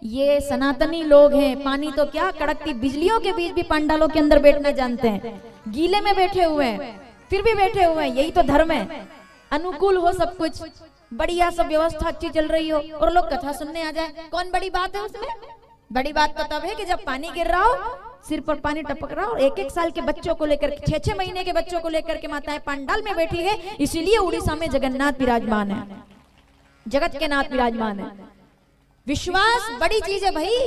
ये सनातनी लोग हैं, पानी तो क्या कड़कती बिजलियों के बीच भी पंडालों के अंदर बैठना जानते हैं, गीले में बैठे हुए हैं, फिर भी बैठे हुए हैं। यही तो धर्म है, अनुकूल हो सब कुछ, बढ़िया सब व्यवस्था अच्छी चल रही हो और लोग कथा सुनने आ जाए। कौन बड़ी बात है उसमें? बड़ी बात तो तब है कि जब पानी गिर रहा हो, सिर पर पानी टपक रहा हो, एक एक साल के बच्चों को लेकर, 6-6 महीने के बच्चों को लेकर के माताएं पंडाल में बैठी है। इसीलिए उड़ीसा में जगन्नाथ विराजमान है, जगत के नाथ विराजमान है। विश्वास बड़ी चीज है भाई।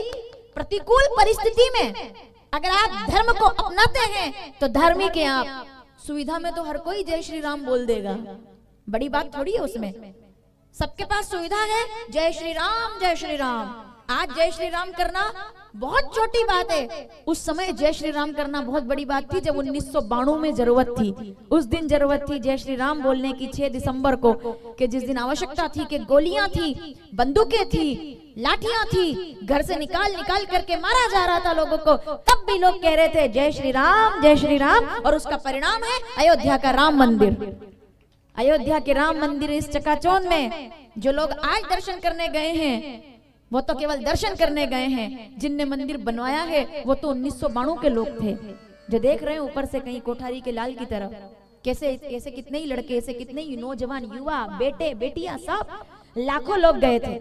प्रतिकूल परिस्थिति में अगर आप धर्म को अपनाते हैं तो धार्मिक है आप। सुविधा में तो हर कोई जय श्री राम बोल देगा, बड़ी बात थोड़ी है उसमें। सबके पास सुविधा है, जय श्री राम जय श्री राम। आज जय श्री राम करना बहुत छोटी बात है, उस समय जय श्री राम करना बहुत बड़ी बात थी। जब 1992 में जरूरत थी, उस दिन जरूरत थी जय श्री राम बोलने की, 6 दिसंबर को, कि जिस दिन आवश्यकता थी कि गोलियां थी, बंदूकें थी, लाठियां थी, घर से निकाल निकाल करके मारा जा रहा था लोगों को, तब भी लोग कह रहे थे जय श्री राम जय श्री राम। और उसका परिणाम है अयोध्या का राम मंदिर। अयोध्या के राम मंदिर इस चकाचौंध में जो लोग आज दर्शन करने गए हैं वो तो केवल दर्शन करने गए हैं, जिनने मंदिर बनवाया है वो तो 1992 के लोग थे। जो देख रहे हैं ऊपर से कहीं कोठारी के लाल की तरफ, कैसे कैसे कितने ही लड़के, ऐसे कितने ही नौजवान, युवा, बेटे बेटियां, सब लाखों लोग गए थे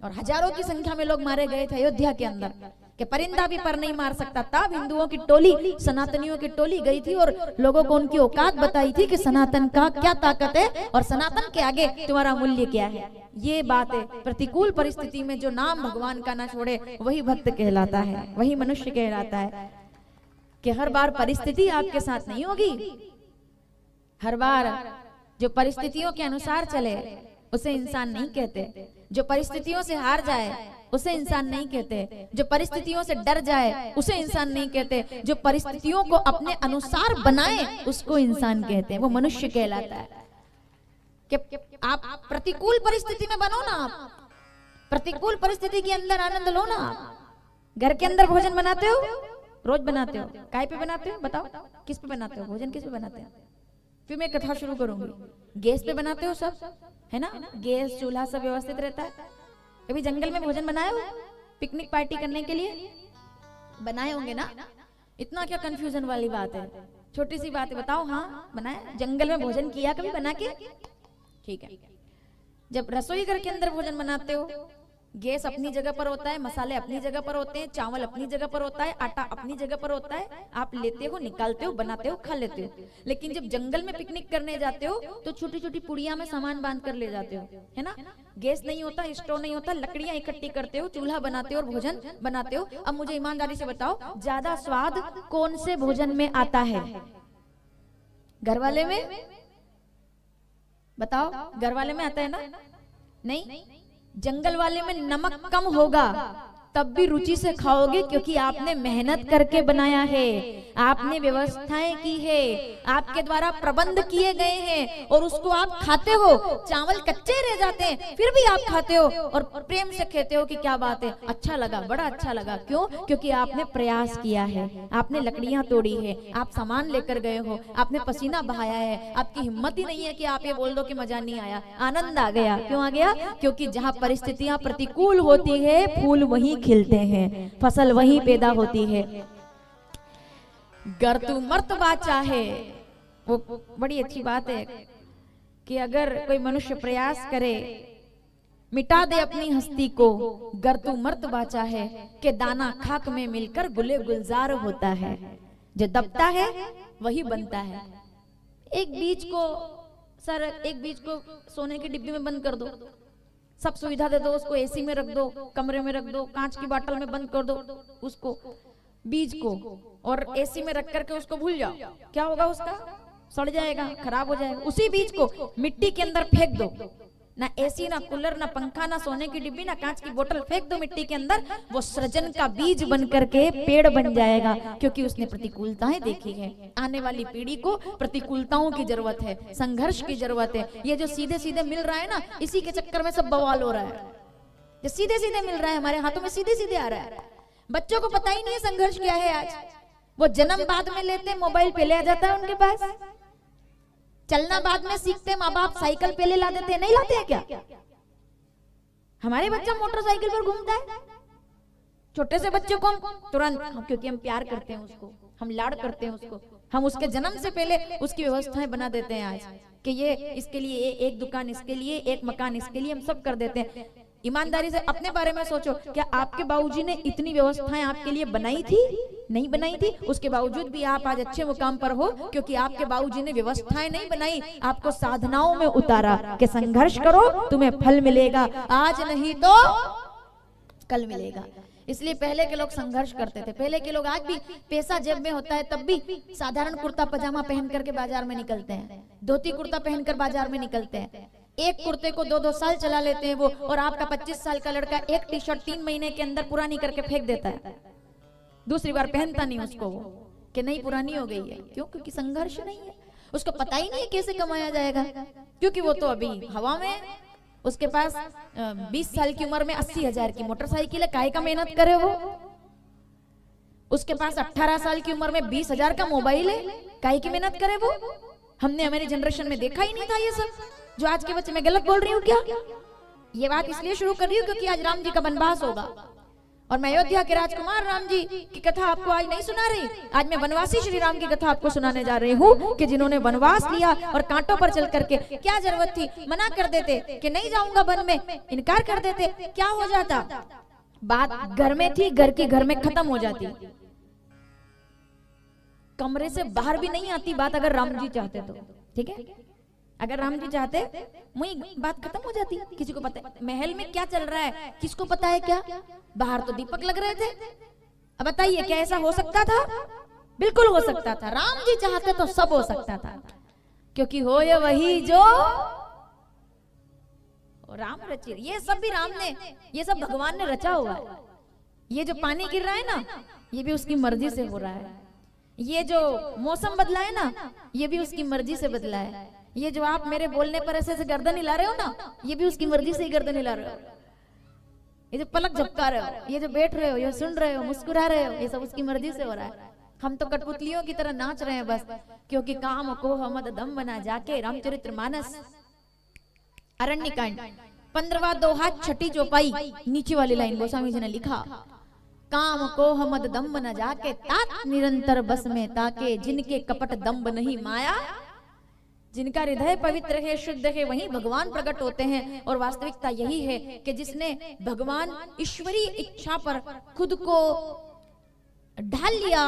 और हजारों की संख्या में लोग मारे गए थे अयोध्या के अंदर, कि परिंदा भी पर नहीं मार सकता। तब हिंदुओं की टोली, सनातनियों की टोली गई थी और लोगों को उनकी औकात बताई थी कि सनातन का क्या ताकत है और सनातन के आगे तुम्हारा मूल्य क्या है। ये बात है। प्रतिकूल परिस्थिति में जो नाम भगवान का ना छोड़े वही भक्त कहलाता है, वही मनुष्य कहलाता है। कि हर बार परिस्थिति आपके साथ नहीं होगी, हर बार जो परिस्थितियों के अनुसार चले उसे इंसान नहीं कहते। जो परिस्थितियों से हार जाए उसे इंसान नहीं कहते। जो परिस्थितियों से डर जाए उसे इंसान नहीं कहते। जो परिस्थितियों को अपने अनुसार बनाए उसको इंसान कहते हैं, वो मनुष्य कहलाता है। कि आप प्रतिकूल परिस्थिति में बनो ना, आप प्रतिकूल परिस्थिति के अंदर आनंद लो ना। घर के अंदर भोजन बनाते हो, रोज बनाते हो, काय पे बनाते हो बताओ, किस पे बनाते हो भोजन, किस पे बनाते हो? फिर मैं कथा शुरू करूंगी। गैस पे बनाते हो सब, है ना, गैस चूल्हा सब व्यवस्थित रहता है। कभी जंगल में भोजन बनाए हो पिकनिक पार्टी करने के लिए? बनाए होंगे ना। इतना क्या कंफ्यूजन वाली बात है, छोटी सी बात है, बताओ। हाँ बनाए, जंगल में भोजन किया कभी बना के? ठीक है। जब रसोई घर के अंदर भोजन बनाते हो, गैस अपनी जगह पर होता है, मसाले अपनी जगह पर होते हैं, चावल अपनी जगह पर होता है, आटा अपनी जगह पर होता है, आप लेते हो, निकालते हो, बनाते हो, खा लेते हो। लेकिन जब जंगल में पिकनिक करने जाते हो तो छोटी छोटी पुड़िया में सामान बांध कर ले जाते हो, है ना। गैस नहीं होता, स्टोव नहीं होता, लकड़ियां इकट्ठी करते हो, चूल्हा बनाते हो और भोजन बनाते हो। अब मुझे ईमानदारी से बताओ, ज्यादा स्वाद कौन से भोजन में आता है? घर वाले में? बताओ, घर वाले में आता है ना? नहीं, जंगल वाले में नमक कम होगा तब भी रुचि से खाओगे, क्योंकि आपने मेहनत करके बनाया है, आपने व्यवस्थाएं की है, आपके द्वारा प्रबंध किए गए हैं और उसको आप खाते हो। चावल कच्चे रह जाते हैं फिर भी आप खाते हो और प्रेम से कहते हो कि क्या बात है, अच्छा लगा, बड़ा अच्छा लगा। क्यों? क्योंकि आपने प्रयास किया है, आपने लकड़ियां तोड़ी है, आप सामान लेकर गए हो, आपने पसीना बहाया है। आपकी हिम्मत ही नहीं है कि आप ये बोल दो कि मजा नहीं आया, आनंद आ गया। क्यों आ गया? क्योंकि जहाँ परिस्थितियां प्रतिकूल होती है फूल वहीं खिलते हैं, फसल वहीं पैदा होती है। गर तू मर्त बाचा है, वो बड़ी अच्छी बात है कि अगर कोई मनुष्य प्रयास करे, मिटा दे अपनी हस्ती को, गर तू मर्त बाचा है, कि दाना खाक में मिलकर गुले गुलजार होता है। जो दबता है वही बनता है। एक बीज को सर, एक बीज को सोने की डिब्बी में बंद कर दो, सब सुविधा दे दो, उसको एसी में रख दो, कमरे में रख दो, कांच की बोतल में बंद कर दो उसको, बीज को, और एसी में रख करके उसको भूल जाओ, क्या होगा? उसका सड़ जाएगा, खराब हो जाएगा। उसी बीज को मिट्टी के अंदर फेंक दो, ना एसी, ना कूलर, ना पंखा, ना सोने की डिब्बी, ना कांच की बोतल, फेंक दो मिट्टी के अंदर, वो सृजन का बीज बन करके पेड़ बन जाएगा। क्योंकि उसने प्रतिकूलताएं देखी है। आने वाली पीढ़ी को प्रतिकूलताओं की जरूरत है, संघर्ष की जरूरत है। ये जो सीधे सीधे मिल रहा है ना, इसी के चक्कर में सब बवाल हो रहा है। जो सीधे सीधे मिल रहा है हमारे हाथों में, सीधे सीधे आ रहा है, बच्चों को पता ही नहीं है संघर्ष क्या है। आज वो जन्म बाद में लेते, मोबाइल पहले आ जाता है उनके पास, चलना बाद में सीखते, माँ बाप साइकिल पहले ला देते, नहीं लाते हैं क्या? हमारे बच्चा मोटरसाइकिल पर घूमता है, छोटे से बच्चे को तुरंत, क्योंकि हम प्यार करते हैं उसको, हम लाड़ करते हैं उसको, हम उसके जन्म से पहले उसकी व्यवस्थाएं बना देते हैं आज कि ये इसके लिए एक दुकान, इसके लिए एक मकान, इसके लिए हम सब कर देते हैं। ईमानदारी से अपने बारे में सोचो, क्या आपके बाबूजी ने इतनी व्यवस्थाएं आपके लिए बनाई थी? नहीं बनाई थी। उसके बावजूद भी आप आज अच्छे मुकाम पर हो, क्योंकि आपके बाबूजी ने व्यवस्थाएं नहीं बनाई, आपको साधनाओं में उतारा कि संघर्ष करो, तुम्हें फल मिलेगा, आज नहीं तो कल मिलेगा। इसलिए पहले के लोग संघर्ष करते थे। पहले के लोग, आज भी पैसा जेब में होता है तब भी साधारण कुर्ता पजामा पहन करके बाजार में निकलते हैं, धोती कुर्ता पहनकर बाजार में निकलते हैं। एक कुर्ते को 2-2 साल चला लेते हैं वो, और आपका 25 साल का लड़का एक टी शर्ट 3 महीने के अंदर पुरानी करके फेंक देता है, दूसरी बार पहनता नहीं उसको वो, कि नहीं पुरानी हो गई है। क्यों? क्योंकि संघर्ष नहीं है, उसको पता ही नहीं है कैसे कमाया जाएगा, क्योंकि वो तो अभी हवा में। उसके पास 20 साल की उम्र में 80,000 की मोटरसाइकिल है, काहे का मेहनत करे वो। उसके पास 18 साल की उम्र में 20,000 का मोबाइल है, काहे की मेहनत करे वो। हमने हमारी जनरेशन में देखा ही नहीं था ये सब, जो आज के बच्चे। मैं गलत बोल रही हूँ क्या? ये बात इसलिए शुरू कर रही हूँ क्योंकि आज राम जी का वनवास होगा, और मैं अयोध्या के राजकुमार राम जी की कथा आपको आज नहीं सुना रही। आज मैं वनवासी श्री राम की कथा आपको सुनाने जा रही हूँ कि जिन्होंने वनवास लिया और कांटों पर चल करके, क्या जरूरत थी, मना कर देते कि नहीं जाऊंगा वन में, इनकार कर देते, क्या हो जाता? बात घर में थी, घर की घर में खत्म हो जाती, कमरे से बाहर भी नहीं आती बात, अगर राम जी चाहते तो। ठीक है, अगर राम जी चाहते वही बात खत्म हो जाती। किसी को पता है महल में क्या चल रहा है, किसको पता है क्या? बाहर तो दीपक लग रहे थे। अब बताइए, क्या ऐसा हो सकता था? बिल्कुल हो सकता था। राम जी चाहते तो सब हो सकता था, क्योंकि हो ये वही जो राम रचे। ये सब भी राम ने, ये सब भगवान ने रचा हुआ है। ये जो पानी गिर रहा है ना, ये भी उसकी मर्जी से हो रहा है। ये जो मौसम बदला है ना, ये भी उसकी मर्जी से बदला है। ये जो आप मेरे बोलने पर ऐसे गर्दन हिला रहे हो ना, ये भी उसकी मर्जी से ही गर्दन हिला रहे हो। ये जो पलक झपका रहे हो, ये जो बैठ रहे हो, ये सुन रहे हो, मुस्कुरा रहे हो, ये सब उसकी मर्जी से हो रहा है। हम तो कठपुतलियों की तरह नाच रहे हैं बस, क्योंकि काम को हमद दम बना जाके। रामचरितमानस अरण्यकांड 15वां दोहा 6ठी चौपाई, नीचे वाली लाइन गोस्वामी जी ने लिखा, काम को हमद दम बना जाके, तात निरंतर बस में ताके, जिनके कपट दम्ब नहीं माया, जिनका हृदय पवित्र है, शुद्ध है, वहीं भगवान प्रकट होते हैं। और वास्तविकता यही है कि जिसने भगवान ईश्वरीय इच्छा पर खुद को ढाल लिया,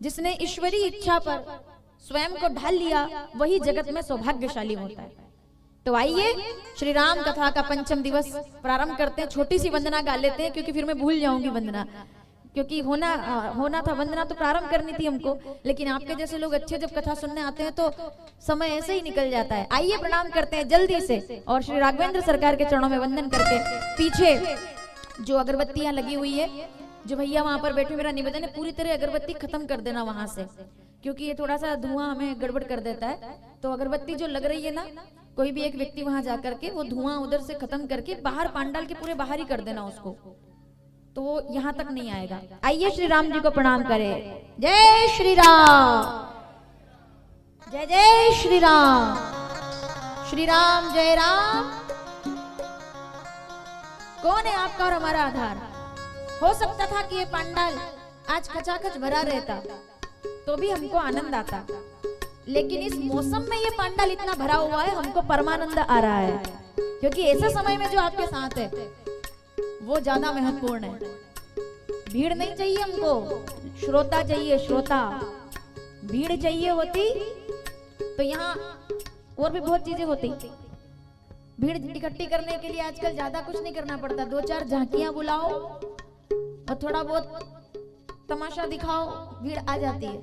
जिसने ईश्वरीय इच्छा पर स्वयं को ढाल लिया, वही जगत में सौभाग्यशाली होता है। तो आइए श्री राम कथा का 5वां दिवस प्रारंभ करते हैं। छोटी सी वंदना गा लेते हैं, क्योंकि फिर मैं भूल जाऊंगी वंदना, क्योंकि होना था वंदना तो प्रारंभ करनी थी हमको, लेकिन आपके जैसे लोग अच्छे जब कथा सुनने आते हैं तो समय ऐसे ही निकल जाता है। आइए प्रणाम करते हैं जल्दी से, और श्री राघवेंद्र सरकार के चरणों में वंदन करके, पीछे जो अगरबत्तियां लगी हुई है, जो भैया वहां पर बैठे, मेरा निवेदन है पूरी तरह अगरबत्ती खत्म कर देना वहां से, क्योंकि ये थोड़ा सा धुआं हमें गड़बड़ कर देता है। तो अगरबत्ती जो लग रही है ना, कोई भी एक व्यक्ति वहां जाकर के वो धुआं उधर से खत्म करके बाहर पांडाल के पूरे बाहर ही कर देना उसको, तो वो यहाँ तक नहीं आएगा। आइए श्री राम जी को प्रणाम करें। जय श्री राम, जय जय श्री राम, श्री राम जय राम। कौन है आपका और हमारा आधार? हो सकता था कि ये पांडाल आज खचाखच भरा रहता तो भी हमको आनंद आता, लेकिन इस मौसम में ये पांडाल इतना भरा हुआ है, हमको परमानंद आ रहा है, क्योंकि ऐसे समय में जो आपके साथ है वो ज्यादा महत्वपूर्ण है। भीड़ नहीं चाहिए हमको, श्रोता चाहिए, श्रोता। भीड़ चाहिए होती तो यहाँ और भी बहुत चीजें होती। भीड़ इकट्ठी करने के लिए आजकल ज्यादा कुछ नहीं करना पड़ता, 2-4 झांकियां बुलाओ और थोड़ा बहुत तमाशा दिखाओ, भीड़ आ जाती है।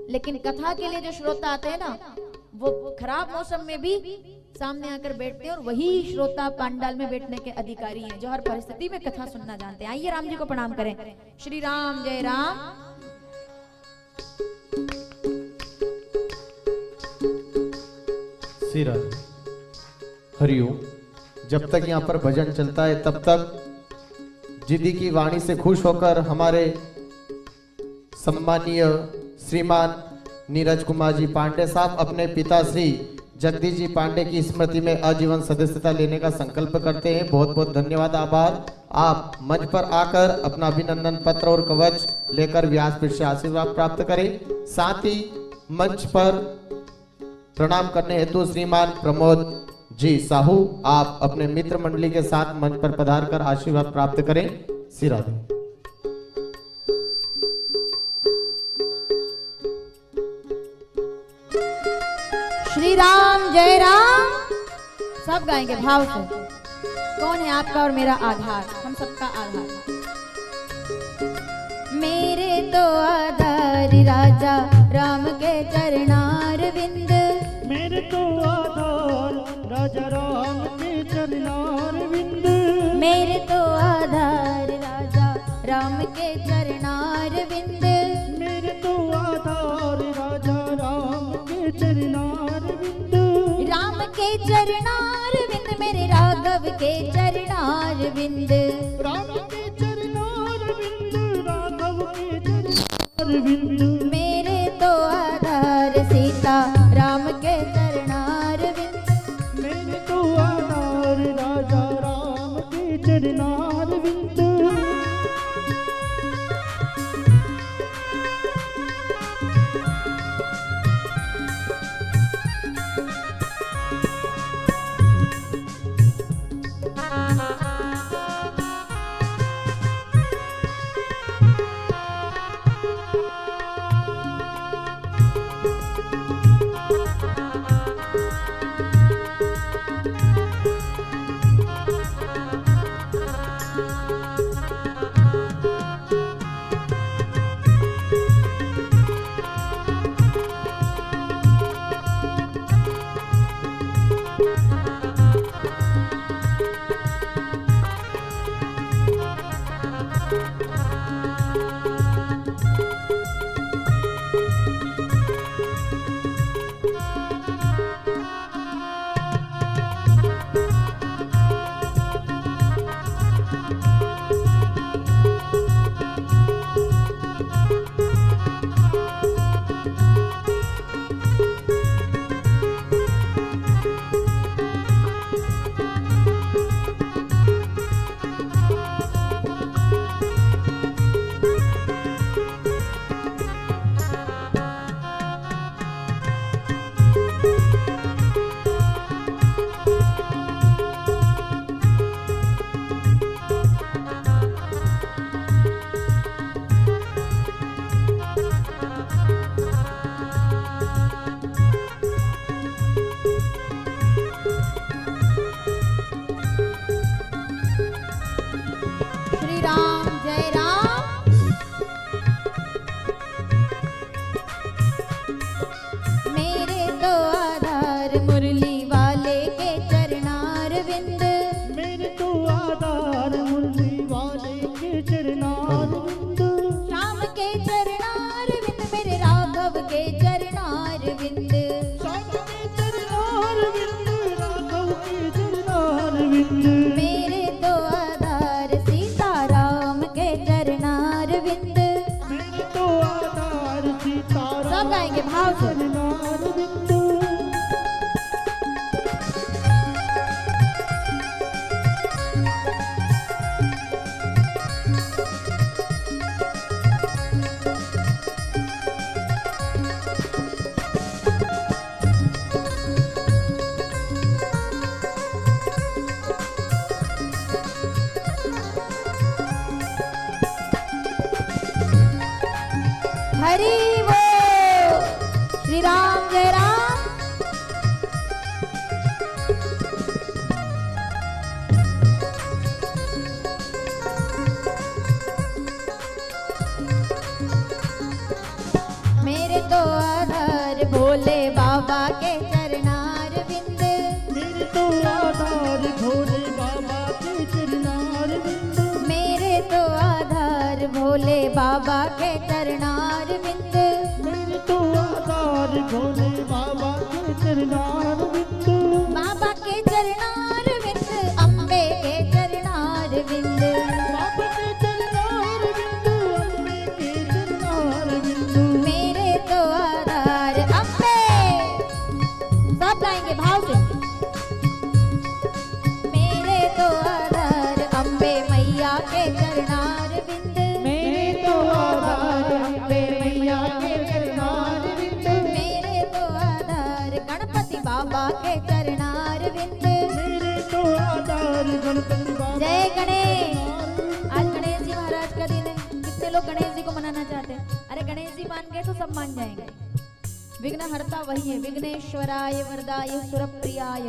लेकिन कथा के लिए जो श्रोता आते हैं ना, वो खराब मौसम में भी सामने आकर बैठते हैं, और वही श्रोता पांडाल में बैठने के अधिकारी हैं, जो हर परिस्थिति में कथा सुनना जानते हैं। आइए राम जी को प्रणाम करें। श्री राम जय राम। श्री राम हरिओम। जब तक यहाँ पर भजन चलता है तब तक जिदी की वाणी से खुश होकर हमारे सम्मानीय श्रीमान नीरज कुमार जी पांडे साहब अपने पिता श्री जगदीश जी पांडे की स्मृति में आजीवन सदस्यता लेने का संकल्प करते हैं। बहुत बहुत धन्यवाद, आभार। आप मंच पर आकर अपना अभिनंदन पत्र और कवच लेकर व्यासपीठ से आशीर्वाद प्राप्त करें। साथ ही मंच पर प्रणाम करने हेतु श्रीमान प्रमोद जी साहू आप अपने मित्र मंडली के साथ मंच पर पधार कर आशीर्वाद प्राप्त करें। श्री राधे। श्री राम जय राम सब गाएंगे भाव से। कौन है आपका और मेरा आधार, हम सबका आधार। मेरे तो आधार राजा राम के चरणार विंद, मेरे तो आधार राजा राम के चरणार विंद, मेरे तो आधार राजा राम के चरणार विंद, मेरे तो आधार राजा राम के चरणार विंद, राम के चरणार विंद मेरे राघव के चरणार विंद, राम के चरणार विंद, राघव के चरणार विंद, मेरे तो आधार सीता राम के चरणार विंद, मेरे तो आधार राजा राम के चरणार विंद। हरि बोल। श्री राम जय राम। मेरे तो आधार भोले बाबा के चरणार विंद, मेरे तो आधार भोले बाबा के चरणार विंद, मेरे तो आधार भोले बाबा के चरणार विंद, मेरे तो आधार भोले बाबा के चरणार विंद, बाबा के चरणार विंद, अम्बे के चरणार विंद, बाबा के चरणार विंद, अम्बे के चरणार विंद, मेरे तो आधार अम्बे। सब गाएंगे भाव से। मेरे तो आधार अम्बे मैया के चरणार बिंद। मेरे तो आधार गणपति बाबा। जय गणेश। आज गणेश जी महाराज का दिन है। कितने लोग गणेश जी को मनाना चाहते हैं? अरे गणेश जी मान गए तो सब मान जाएंगे। विघ्नहर्ता वही है। विघ्नेश्वराय वरदाय सुरप्रियाय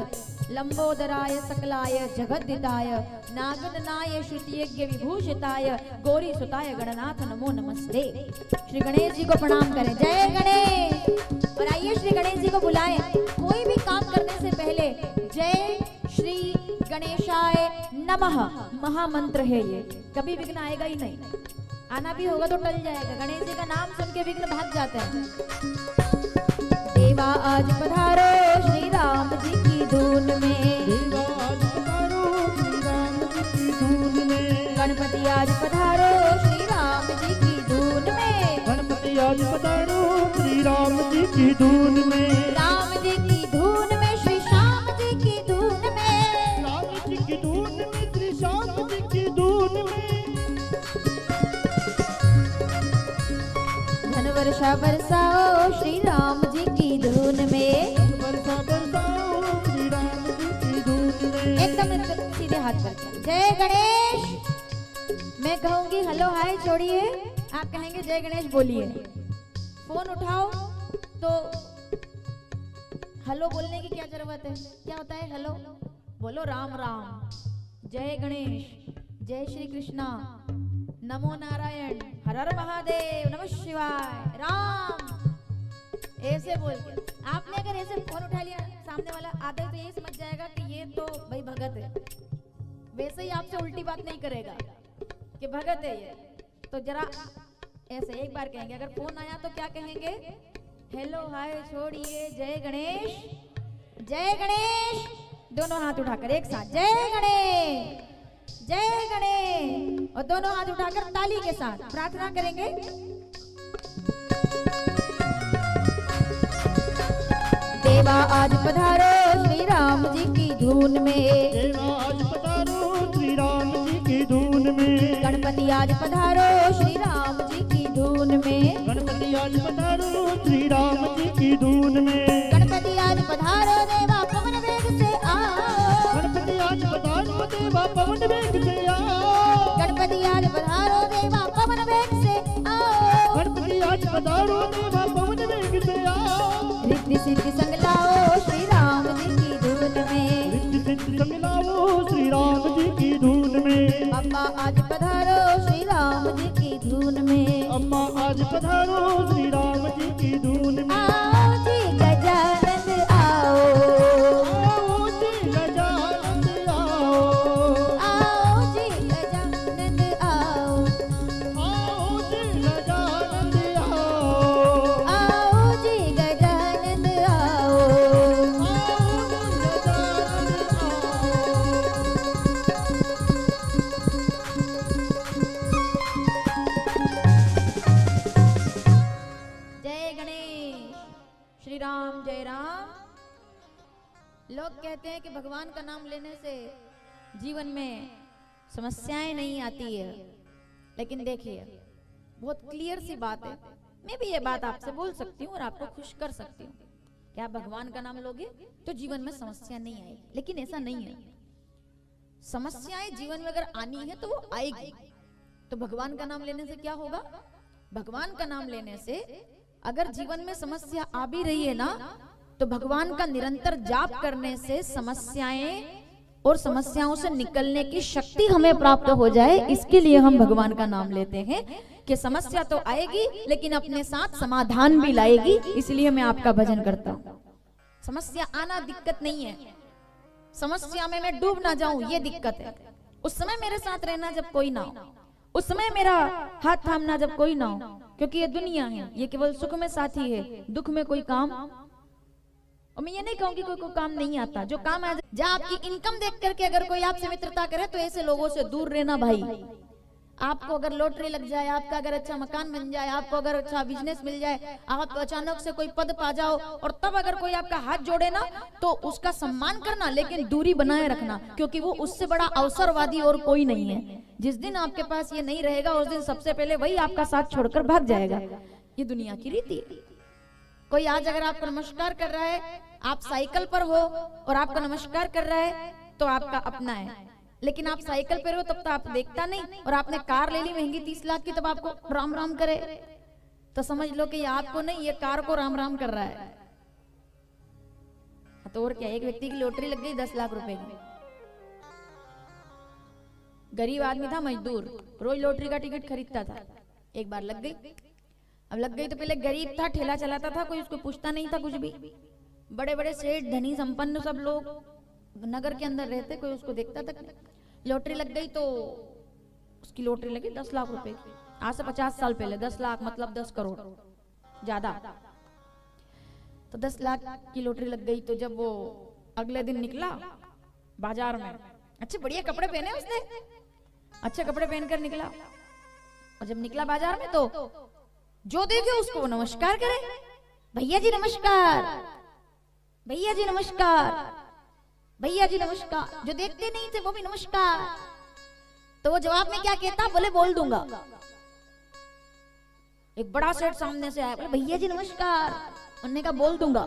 लंबोदराय सकलाय जगद्दिताय नागदनाय श्रुतियज्ञ विभूषिताय गौरी सुताय गणनाथ नमो नमस्ते। श्री गणेश जी को प्रणाम करें। जय गणेश। और आइए श्री गणेश जी को बुलाएं। कोई भी काम करने से पहले जय श्री गणेशाय नमः महामंत्र है ये। कभी विघ्न आएगा ही नहीं। आना भी होगा तो टल जाएगा। गणेश जी का नाम सुन के विघ्न भाग जाते हैं। देवा आज पधारो श्री राम जी की धून में। देवा आज पधारो श्री राम जी की धून में। गणपति आज पधारो श्री राम जी की धून में। गणपति आज पधारो श्री राम जी की धून में। राम जी की धून में श्री श्याम जी की धून में। राम जी की धून में श्री श्याम जी की धून में। धन वर्षा बरसाओ श्री राम जी की धून में। वर्षा बरसाओ श्री राम जी की धून में। एकदम सीधे हाथ करके जय गणेश। मैं कहूंगी हेलो हाय छोड़िए, आप कहेंगे जय गणेश बोलिए। फोन उठाओ तो हेलो बोलने की क्या जरूरत है? क्या होता है हेलो? बोलो राम राम, जय गणेश, जय श्री कृष्णा, नमो नारायण, हर हर महादेव, नमः शिवाय, राम। ऐसे बोल के आपने अगर ऐसे फोन उठा लिया, सामने वाला आधे तो यही समझ जाएगा कि ये तो भाई भगत है। वैसे ही आपसे उल्टी बात नहीं करेगा कि भगत है ये। तो जरा ऐसे एक बार कहेंगे। अगर फोन आया तो क्या कहेंगे? हेलो हाय छोड़िए, जय गणेश, जय गणेश। दोनों हाथ उठाकर एक साथ जय गणेश, जय गणेश। और दोनों हाथ उठाकर ताली के साथ प्रार्थना करेंगे। देवा आज पधारो श्री राम जी की धून में। देवा आज पधारो श्री राम जी की धून में। गणपति आज पधारो श्री राम जी की धून में। गणपति आज पधारो श्री राम जी की धून में। गणपति आज पधारो देवा पवन वेग से आओ। गणपति आज पधारो देवा पवन वेग से आओ। गणपति आज पधारो देवा पवन वेग से आओ। गणपति आज पधारो देवा पवन वेग से आओ। रिद्धि सिद्धि संग लाओ श्री राम जी की धून में। रिद्धि सिद्धि संग लाओ श्री राम जी की धून में। अम्मा आज पधारो श्री राम जी की धून में। अम्मा आज पधारो श्री राम जी की धून में। आओ जी गजानन आओ। आओ जी गजानन आओ। आओ जी गजानन आओ। आओ जी गजानन आओ। आओ जी गजानन आओ। जय गणेश। श्री राम जय राम। लोग कहते हैं कि भगवान का नाम लेने से जीवन में समस्याएं नहीं आती है, लेकिन देखिए बहुत क्लियर सी बात है। मैं भी ये बात आपसे बोल सकती हूँ और आपको खुश कर सकती हूँ कि आप भगवान का नाम लोगे तो जीवन में समस्या नहीं आएगी, लेकिन ऐसा नहीं है। समस्याएं जीवन में अगर आनी है तो वो आएगी। तो भगवान का नाम लेने से क्या होगा? भगवान का नाम लेने से अगर जीवन में समस्या आ भी रही है ना, तो भगवान का निरंतर जाप करने से समस्याएं और समस्याओं से निकलने की शक्ति हमें प्राप्त हो जाए, इसके लिए हम भगवान का नाम लेते हैं कि समस्या तो आएगी लेकिन अपने साथ समाधान भी लाएगी। इसलिए मैं आपका भजन करता हूँ। समस्या आना दिक्कत नहीं है, समस्या में मैं डूब ना जाऊं ये दिक्कत है। उस समय मेरे साथ रहना जब कोई ना हो, उस समय मेरा हाथ थामना जब कोई ना हो, क्योंकि ये दुनिया है, ये केवल सुख में साथी है, दुख में कोई काम। और मैं ये नहीं कहूंगी कोई काम नहीं आता, जो काम आ जाए। आपकी इनकम देख करके अगर कोई आपसे मित्रता करे तो ऐसे लोगों से दूर रहना भाई। आपको अगर लॉटरी लग जाए, आपका अगर अच्छा मकान बन जाए, आपको अगर अच्छा बिजनेस मिल जाए, आप अचानक से कोई पद पा जाओ और तब अगर कोई आपका हाथ जोड़े ना, तो उसका सम्मान करना लेकिन दूरी बनाए रखना, क्योंकि वो उससे बड़ा अवसरवादी और कोई नहीं है। जिस दिन आपके पास ये नहीं रहेगा उस दिन सबसे पहले वही आपका साथ छोड़कर भाग जाएगा। ये दुनिया की रीति है। कोई आज अगर आपको नमस्कार कर रहा है आप साइकिल पर हो और आपको नमस्कार कर रहा है तो आपका अपना है, लेकिन आप साइकिल पर हो तब तो आप देखता नहीं, और आपने कार ले ली महंगी 30 लाख की, तब आपको राम राम करे, तो समझ लो कि ये आपको नहीं, ये कार को राम राम कर रहा है। तो और क्या, एक व्यक्ति की लॉटरी लग गई 10 लाख रुपए की। गरीब आदमी था, मजदूर, रोज लॉटरी का टिकट खरीदता था। एक बार लग गई। अब लग गई तो पहले गरीब था, ठेला चलाता था, कोई उसको पूछता नहीं था कुछ भी। बड़े बड़े सेठ, धनी, संपन्न सब लोग नगर के अंदर रहते, कोई उसको देखता तक नहीं। लॉटरी लग गई तो उसकी लॉटरी लगी 10 लाख रुपए की। आज से 50 साल पहले 10 लाख मतलब 10 करोड़ ज्यादा। तो 10 लाख की लॉटरी लग गई। तो जब वो अगले दिन निकला बाजार में, अच्छे बढ़िया कपड़े पहने उसने, अच्छे कपड़े पहनकर निकला, और जब निकला बाजार में तो जो देखे उसको वो नमस्कार करे, भैया जी नमस्कार, भैया जी नमस्कार, भैया जी नमस्कार। जो देखते नहीं थे वो भी नमस्कार। तो वो जवाब में क्या कहता, बोले बोल दूंगा। एक बड़ा सेठ सामने से आया, बोले भैया जी नमस्कार, उन्होंने कहा बोल दूंगा।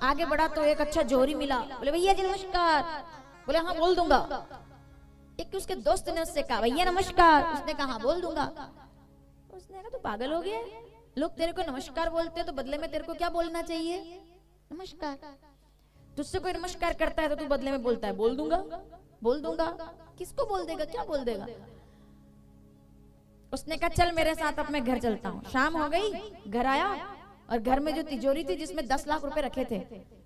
आगे बढ़ा तो एक अच्छा जोहरी मिला, बोले भैया जी नमस्कार, बोले हाँ बोल दूंगा। एक उसके दोस्त ने उससे कहा भैया नमस्कार, उसने कहा हाँ बोल दूंगा। उसने कहा तू पागल हो गया, लोग तेरे को नमस्कार बोलते हैं तो बदले में तेरे को क्या बोलना चाहिए, नमस्कार। तुझसे कोई नमस्कार करता है तो तू बदले में बोलता है बोल दूंगा, बोल दूंगा। किसको बोल देगा, क्या बोल देगा। उसने कहा चल मेरे साथ अब मैं घर चलता हूँ। शाम हो गई, घर आया और घर में जो तिजोरी थी जिसमें 10 लाख रुपए रखे थे,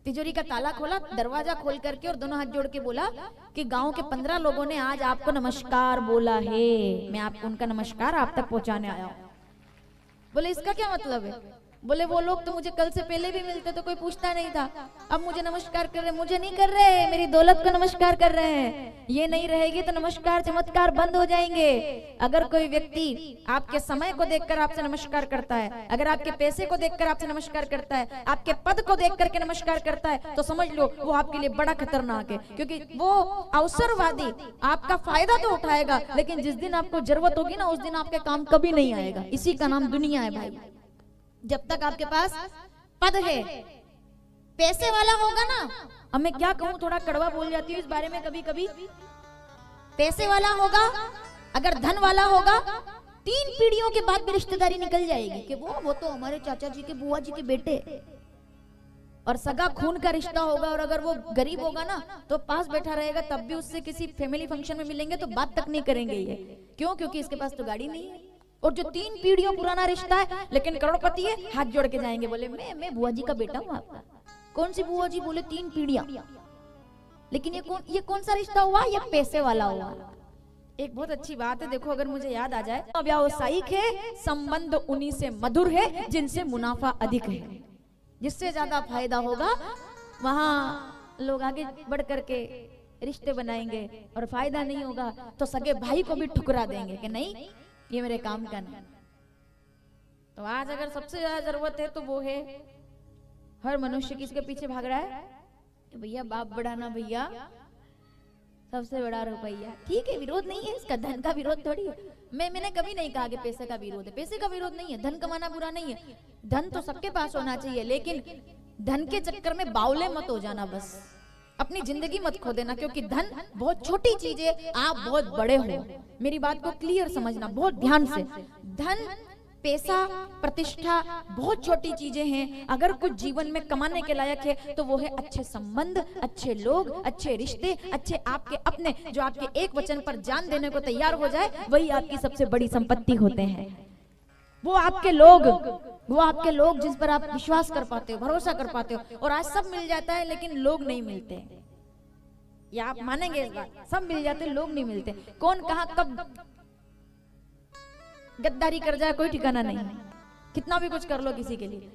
तिजोरी का ताला खोला, दरवाजा खोल करके और दोनों हाथ जोड़ के बोला कि गांव के 15 लोगों ने आज आपको नमस्कार बोला है, मैं आपको उनका नमस्कार आप तक पहुंचाने आया हूं। बोले इसका क्या मतलब है। बोले वो लोग तो मुझे कल से पहले भी मिलते तो कोई पूछता नहीं था, अब मुझे नमस्कार कर रहे, मुझे नहीं कर रहे, मेरी दौलत को नमस्कार कर रहे हैं। ये नहीं रहेगी तो नमस्कार चमत्कार बंद हो जाएंगे। अगर कोई व्यक्ति आपके समय को देखकर आपसे नमस्कार करता है, अगर आपके पैसे को देखकर आपसे नमस्कार करता है, आपके पद को देख करके नमस्कार करता है, तो समझ लो वो आपके लिए बड़ा खतरनाक है, क्योंकि वो अवसरवादी आपका फायदा तो उठाएगा, लेकिन जिस दिन आपको जरूरत होगी ना उस दिन आपके काम कभी नहीं आएगा। इसी का नाम दुनिया है भाई। जब तक आपके पास पद है, पैसे वाला होगा ना, अब मैं क्या कहूं, थोड़ा कड़वा बोल जाती हूँ इस बारे में कभी कभी। पैसे वाला होगा, अगर धन वाला होगा, 3 पीढ़ियों के बाद भी रिश्तेदारी निकल जाएगी कि वो तो हमारे चाचा जी के, बुआ जी के बेटे, और सगा खून का रिश्ता होगा। और अगर वो गरीब होगा ना तो पास बैठा रहेगा, तब भी उससे किसी फैमिली फंक्शन में मिलेंगे तो बात तक नहीं करेंगे। ये क्यों, क्योंकि इसके पास तो गाड़ी नहीं है। और जो 3 पीढ़ियों पुराना रिश्ता है लेकिन करोड़पति है, हाथ जोड़ के जाएंगे, बोले मैं बुआ जी का बेटा हूँ आपका। कौन सी बुआ जी, बोले 3 पीढ़ियां। लेकिन ये कौन सा रिश्ता हुआ, ये पैसे वाला हुआ। एक बहुत अच्छी बात है, देखो अगर मुझे याद आ जाए, व्यावसायिक है संबंध उन्हीं से मधुर है जिनसे मुनाफा अधिक है। जिससे ज्यादा फायदा होगा वहां लोग आगे बढ़ करके रिश्ते बनाएंगे, और फायदा नहीं होगा तो सगे भाई को भी ठुकरा देंगे कि नहीं ये मेरे काम का नहीं। तो आज अगर सबसे ज्यादा जरूरत है तो वो है, हर मनुष्य किसके पीछे भाग रहा है कि भैया बाप बढ़ाना, भैया सबसे बड़ा रुपया। ठीक है, विरोध नहीं है इसका, धन का विरोध थोड़ी है। मैंने कभी नहीं कहा कि पैसे का विरोध है, पैसे का विरोध नहीं है, धन कमाना बुरा नहीं है, धन तो सबके पास होना चाहिए, लेकिन धन के चक्कर में बावले मत हो जाना, बस अपनी जिंदगी मत खो देना, क्योंकि धन बहुत छोटी चीज है, आप बहुत बड़े हो। मेरी बात को क्लियर समझना बहुत ध्यान से। धन, पैसा, प्रतिष्ठा बहुत छोटी चीजें हैं। अगर कुछ जीवन में कमाने के लायक है तो वो है अच्छे संबंध, अच्छे लोग, अच्छे रिश्ते, अच्छे आपके अपने, जो आपके एक वचन पर जान देने को तैयार हो जाए, वही आपकी सबसे बड़ी संपत्ति होते हैं। वो आपके लोग जिस पर आप विश्वास कर पाते हो, भरोसा कर पाते हो। और आज सब मिल जाता है लेकिन लोग नहीं मिलते, या आप मानेंगे इस बात, सब मिल जाते लोग नहीं मिलते। कौन कहां कब गद्दारी कर जाए कोई ठिकाना नहीं, कितना भी कुछ कर लो किसी के लिए,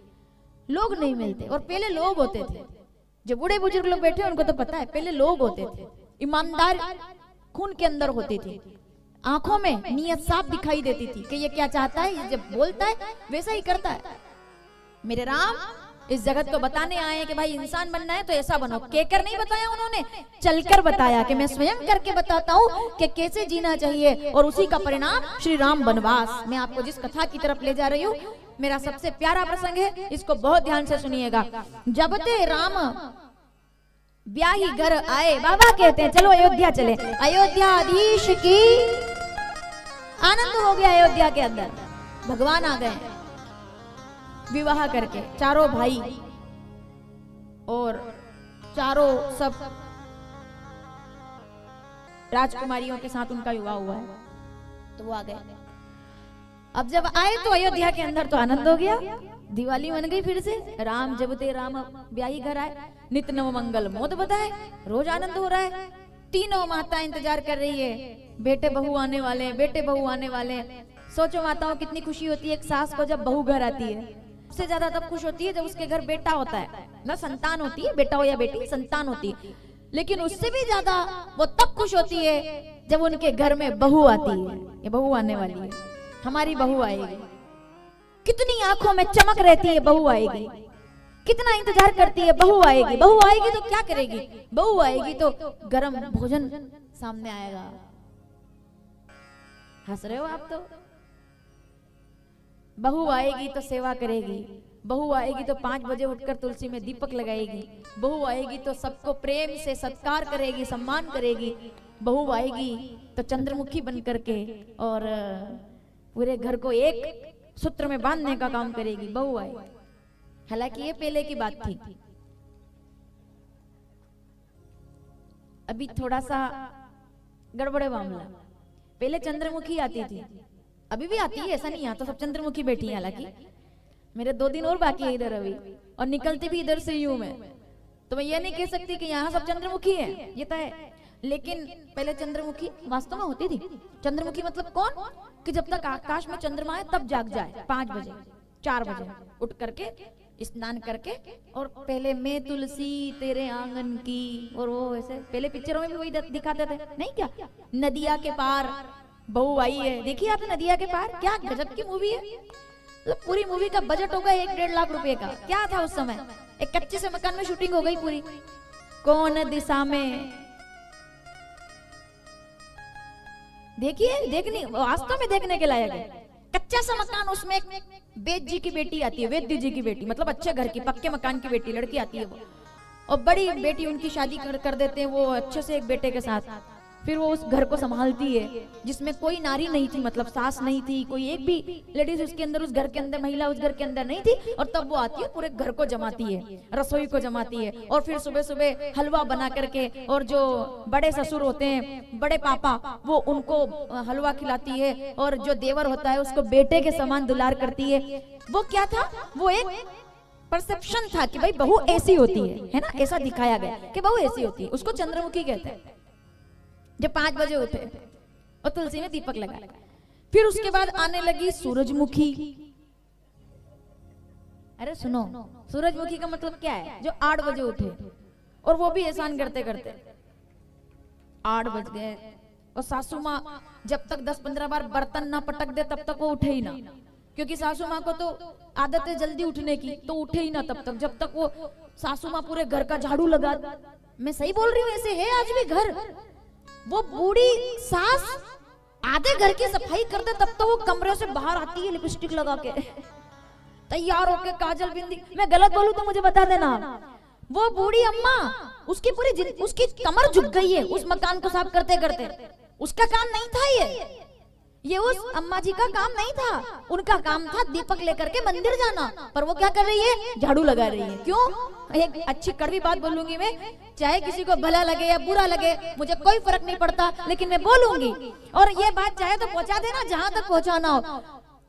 लोग नहीं मिलते। और पहले लोग होते थे, जो बूढ़े बुजुर्ग लोग बैठे उनको तो पता है, पहले लोग होते थे, ईमानदार खून के अंदर होती थी, आंखों में नीयत साफ दिखाई देती थी कि ये क्या चाहता है, ये जब बोलता है वैसा ही करता है। मेरे राम इस जगत को बताने आए हैं कि भाई इंसान बनना है तो ऐसा बनो। कहकर नहीं बताया उन्होंने, चलकर बताया कि मैं स्वयं करके बताता हूँ कि कैसे जीना चाहिए, और उसी का परिणाम श्री राम वनवास। मैं आपको जिस कथा की तरफ ले जा रही हूँ, मेरा सबसे प्यारा प्रसंग है, इसको बहुत ध्यान से सुनिएगा। जब ते राम ब्याही घर आए, बाबा कहते हैं चलो अयोध्या चले। अयोध्याधीश की आनंद हो गया अयोध्या के अंदर, भगवान आ गए विवाह करके, चारों भाई और चारों सब राजकुमारियों के साथ उनका विवाह हुआ है, तो वो आ गए। अब जब आए तो अयोध्या के अंदर तो आनंद हो गया, दिवाली बन गई फिर से। राम जब ते राम ब्याही घर आए, नित नव मंगल मोद बताए, रोज आनंद हो रहा है। तीनों माता इंतजार कर रही है, बेटे बहू आने वाले हैं, बेटे बहू आने वाले हैं। सोचो माताओं कितनी खुशी होती है एक सास को जब बहू घर आती है। उससे ज्यादा तब खुश होती है जब उसके घर बेटा होता है ना, संतान होती है, बेटा हो या बेटी संतान होती है। लेकिन उससे भी ज्यादा वो तब खुश होती है जब उनके घर में बहू आती है। ये बहू आने वाली है, हमारी बहू आएगी। कितनी आंखों में चमक रहती है, बहू आएगी। कितना इंतजार करती है, बहू आएगी। बहू आएगी तो क्या करेगी? बहू आएगी तो गरम भोजन सामने आएगा। हंस रहे हो आप तो। बहू आएगी तो सेवा करेगी, बहू आएगी तो 5 बजे उठकर तुलसी में दीपक लगाएगी, बहू आएगी तो सबको प्रेम से सत्कार करेगी, सम्मान करेगी। बहू आएगी तो चंद्रमुखी बन करके और पूरे घर को एक सूत्र में बांधने का काम करेगी। बहू आएगी। हालांकि ये पहले की बात थी, अभी थोड़ा सा गड़बड़े मामला। पहले चंद्रमुखी आती थी, अभी भी आती है, ऐसा नहीं, यहाँ तो सब चंद्रमुखी बैठी है। हालांकि मेरे 2 दिन और बाकी है इधर अभी, और निकलती भी इधर से ही हूं मैं, तो मैं ये नहीं कह सकती कि यहाँ सब चंद्रमुखी है, ये तो है। लेकिन पहले चंद्रमुखी वास्तव में होती थी। चंद्रमुखी मतलब कौन? कि जब तक आकाश में चंद्रमा है तब जाग जाए। 5 बजे 4 बजे उठ करके स्नान करके, और पहले मैं तुलसी तेरे आंगन की, और वो ऐसे पहले पिक्चरों में भी वही दिखाते थे नहीं क्या, नदिया के पार बहू आई है। देखिए आपने नदिया के पार, क्या गजब की मूवी है। मतलब पूरी मूवी का बजट होगा 1-1.5 लाख रुपए का। क्या था उस समय, एक कच्चे से मकान में शूटिंग हो गई पूरी। कौन दिशा में, देखिए, देखनी वास्तव में देखने के लायक है। कच्चा सा मकान, उसमें एक वेद जी की बेटी आती है, वेद्य जी की बेटी, मतलब अच्छे घर की, पक्के मकान की बेटी, लड़की आती है वो, और बड़ी बेटी उनकी शादी कर देते हैं वो अच्छे से एक बेटे के साथ। फिर वो उस घर को संभालती है जिसमें कोई नारी नहीं थी, मतलब सास नहीं थी, कोई एक भी लेडीज उसके अंदर, उस घर के अंदर, महिला उस घर के अंदर नहीं थी। और तब वो आती है, पूरे घर को जमाती है, रसोई को जमाती है, और फिर सुबह सुबह हलवा बना करके, और जो बड़े ससुर होते हैं, बड़े पापा, वो उनको हलवा खिलाती है, और जो देवर होता है उसको बेटे के समान दुलार करती है। वो क्या था, वो एक परसेप्शन था कि भाई बहू ऐसी होती है ना, ऐसा दिखाया गया कि बहू ऐसी होती है। उसको चंद्रमुखी कहते हैं। जब 5 बजे उठे और तुलसी में दीपक लगाया, फिर उसके बाद आने लगी सूरजमुखी। अरे सुनो, सूरजमुखी का मतलब क्या है? जो 8 बजे उठे, और वो भी एहसान करते करते 8 बज गए, और सासू माँ जब तक 10-15 बार बर्तन ना पटक दे तब तक वो उठे ही ना, क्योंकि सासू माँ को तो आदत है जल्दी उठने की, तो उठे ही ना तब तक, जब तक वो सासू माँ पूरे घर का झाड़ू लगा। मैं सही बोल रही हूँ, ऐसे है आज भी घर। वो बूढ़ी सास आधे घर की सफाई कर दे तब तो वो कमरे से बाहर आती है लिपस्टिक लगा के, तैयार होके, काजल बिंदी। मैं गलत बोलूं तो मुझे बता देना। वो बूढ़ी अम्मा, उसकी उसकी कमर झुक गई है उस मकान को साफ करते करते। उसका काम नहीं था ये उस अम्मा जी का काम नहीं था। उनका काम था दीपक लेकर के मंदिर जाना, पर वो क्या कर रही है? झाड़ू लगा रही है। क्यों? एक अच्छी कड़वी बात बोलूंगी मैं, चाहे किसी को भला लगे या बुरा लगे, मुझे कोई फर्क नहीं पड़ता, लेकिन मैं बोलूंगी। और ये बात चाहे तो पहुंचा देना जहां तक पहुंचाना हो।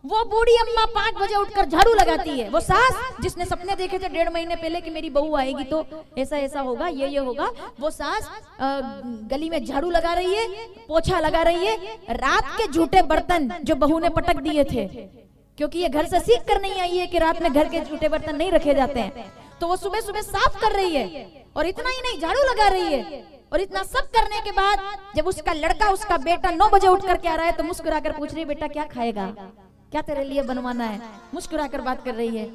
वो बूढ़ी अम्मा 5 बजे उठकर झाड़ू लगाती है। वो सास जिसने सपने देखे थे 1.5 महीने पहले कि मेरी बहू आएगी तो ऐसा ऐसा होगा, ये होगा, वो सास गली में झाड़ू लगा रही है, पोछा लगा रही है। रात के झूठे बर्तन जो बहू ने पटक दिए थे, क्योंकि ये घर से सीख कर नहीं आई है कि रात में घर के झूठे बर्तन नहीं रखे जाते हैं, तो वो सुबह सुबह साफ कर रही है। और इतना ही नहीं, झाड़ू लगा रही है। और इतना सब करने के बाद जब उसका लड़का, उसका बेटा 9 बजे उठ कर के आ रहा है, तो मुस्कुराकर पूछ रही है, बेटा क्या खाएगा, क्या तेरे लिए बनवाना है? मुस्कुराकर बात कर रही है।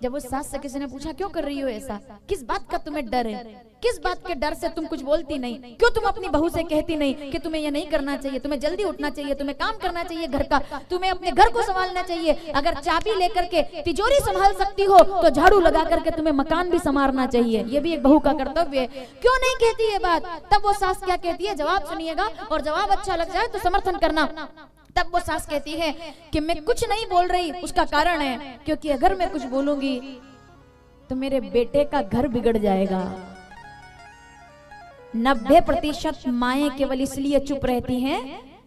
जब उस सास से किसी ने पूछा क्यों कर रही हो ऐसा, किस बात का तुम्हें डर है, किस बात के डर से तुम कुछ बोलती नहीं, क्यों तुम अपनी बहू से कहती नहीं कि तुम्हें ये नहीं करना चाहिए, तुम्हें जल्दी उठना चाहिए, तुम्हें काम करना चाहिए घर का, तुम्हें अपने घर को संभालना चाहिए, अगर चाबी लेकर के तिजोरी संभाल सकती हो तो झाड़ू लगा करके तुम्हें मकान भी संवारना चाहिए, ये भी एक बहू का कर्तव्य है, क्यों नहीं कहती ये बात। तब वो सास क्या कहती है, जवाब सुनिएगा और जवाब अच्छा लग जाए तो समर्थन करना। तब वो सास कहती है कि मैं कुछ नहीं बोल रही, उसका कारण है क्योंकि अगर मैं कुछ बोलूंगी तो मेरे बेटे का घर बिगड़ जाएगा। 90% माएं केवल इसलिए चुप रहती हैं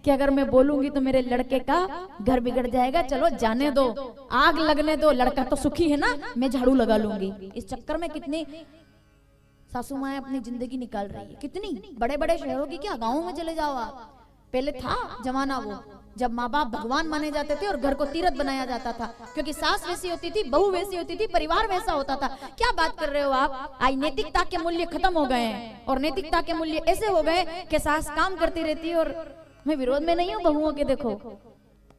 कि अगर मैं बोलूंगी तो मेरे लड़के का घर बिगड़ जाएगा, चलो जाने दो, आग लगने दो, लड़का तो सुखी है ना, मैं झाड़ू लगा लूंगी। इस चक्कर में कितनी सासू माएं अपनी जिंदगी निकाल रही है, कितनी बड़े बड़े शहरों की, क्या गाँव में चले जाओ आप, पहले था जमाना वो जब माँ बाप भगवान माने जाते थे और घर को तीरथ बनाया जाता था, क्योंकि सास वैसी होती थी, बहू वैसी होती थी, परिवार वैसा होता था। क्या बात कर रहे हो आप, आज नैतिकता के मूल्य खत्म हो गए हैं और नैतिकता के मूल्य ऐसे हो गए कि सास काम करती रहती है। और मैं विरोध में नहीं हूँ बहुओं के, देखो,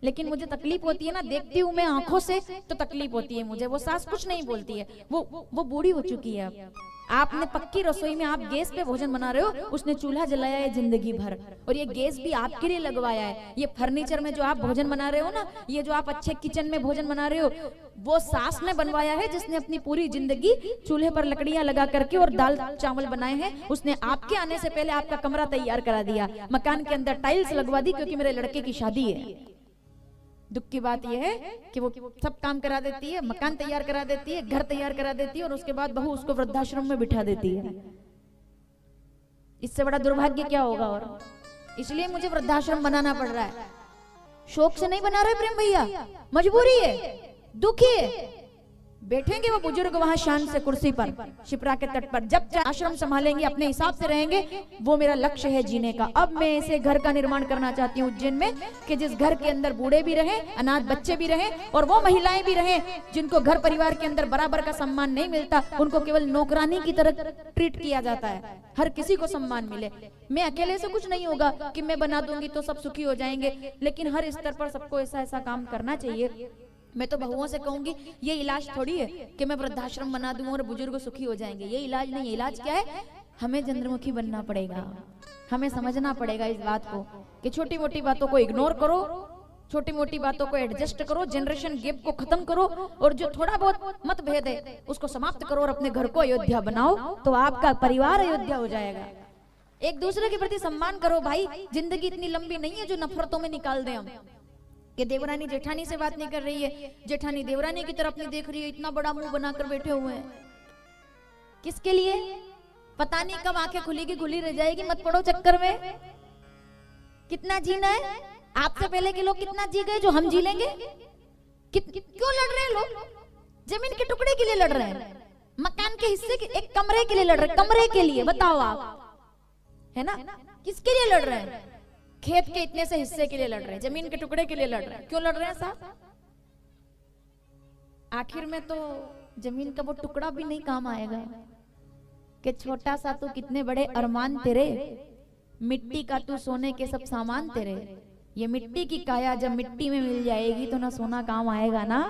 लेकिन मुझे तकलीफ होती है ना, देखती हूँ मैं आंखों से तो तकलीफ होती है मुझे। वो सास कुछ नहीं बोलती है, वो बूढ़ी हो चुकी है। अब आपने पक्की रसोई में आप गैस पे भोजन बना रहे हो, उसने चूल्हा जलाया है जिंदगी भर, और ये गैस भी आपके लिए लगवाया है। ये फर्नीचर में जो आप भोजन बना रहे हो ना, ये जो आप अच्छे किचन में भोजन बना रहे हो, वो सास ने बनवाया है, जिसने अपनी पूरी जिंदगी चूल्हे पर लकड़ियां लगा करके और दाल चावल बनाए हैं। उसने आपके आने से पहले आपका कमरा तैयार करा दिया, मकान के अंदर टाइल्स लगवा दी, क्योंकि मेरे लड़के की शादी है। दुख की बात यह है कि वो सब काम करा देती है, मकान तैयार करा देती है, घर तैयार करा देती है, और उसके बाद बहू उसको वृद्धाश्रम में बिठा देती है। इससे बड़ा दुर्भाग्य क्या होगा। और इसलिए मुझे वृद्धाश्रम बनाना पड़ रहा है, शौक से नहीं बना रहे प्रेम भैया, मजबूरी है, दुखी है। बैठेंगे वो बुजुर्ग वहां शान से कुर्सी पर शिप्रा के तट पर, जब आश्रम संभालेंगे अपने हिसाब से रहेंगे, वो मेरा लक्ष्य है जीने का। अब मैं ऐसे घर का निर्माण करना चाहती हूँ उज्जैन में कि जिस घर के अंदर बूढ़े भी रहे, अनाथ बच्चे भी रहे, और वो महिलाएं भी रहे जिनको घर परिवार के अंदर बराबर का सम्मान नहीं मिलता, उनको केवल नौकरानी की तरह ट्रीट किया जाता है। हर किसी को सम्मान मिले। मैं अकेले से कुछ नहीं होगा कि मैं बना दूंगी तो सब सुखी हो जाएंगे, लेकिन हर स्तर पर सबको ऐसा ऐसा काम करना चाहिए। मैं तो बहुओं से कहूंगी, ये इलाज थोड़ी है कि मैं वृद्धाश्रम बना दूं और बुजुर्ग सुखी हो जाएंगे, ये इलाज नहीं है। इलाज क्या है, हमें चंद्रमुखी बनना पड़ेगा, हमें समझना पड़ेगा इस बात को कि छोटी मोटी बातों को इग्नोर करो, छोटी मोटी बातों को एडजस्ट करो, जनरेशन गैप को खत्म करो, और जो थोड़ा बहुत मतभेद है उसको समाप्त करो और अपने घर को अयोध्या बनाओ, तो आपका परिवार अयोध्या हो जाएगा। एक दूसरे के प्रति सम्मान करो भाई, जिंदगी इतनी लंबी नहीं है जो नफरतों में निकाल दें हम, कि देवरानी जेठानी से बात नहीं कर रही है, जेठानी देवरानी की तरफ नहीं देख रही है, इतना बड़ा मुंह बनाकर बैठे हुए हैं। किसके लिए, पता नहीं कब आंखें खुलेगी खुली रह जाएगी, मत पड़ो चक्कर में। कितना जीना है, आपसे पहले के लोग कितना जी गए जो हम जी लेंगे। क्यों लड़ रहे हैं लोग, जमीन के टुकड़े के लिए लड़ रहे हैं, मकान के हिस्से के एक कमरे के लिए लड़ रहे हैं, कमरे के लिए, बताओ आप, है ना, किसके लिए लड़ रहे हैं, खेत के इतने से हिस्से के लिए लड़ रहे हैं, जमीन के टुकड़े के लिए लड़ रहे हैं। क्यों लड़ रहे हैं साहब, आखिर में तो जमीन का वो टुकड़ा भी नहीं काम आएगा कि छोटा सा तू कितने बड़े अरमान तेरे, मिट्टी का तू सोने के सब सामान तेरे। ये मिट्टी की काया जब मिट्टी में मिल जाएगी तो ना सोना काम आएगा ना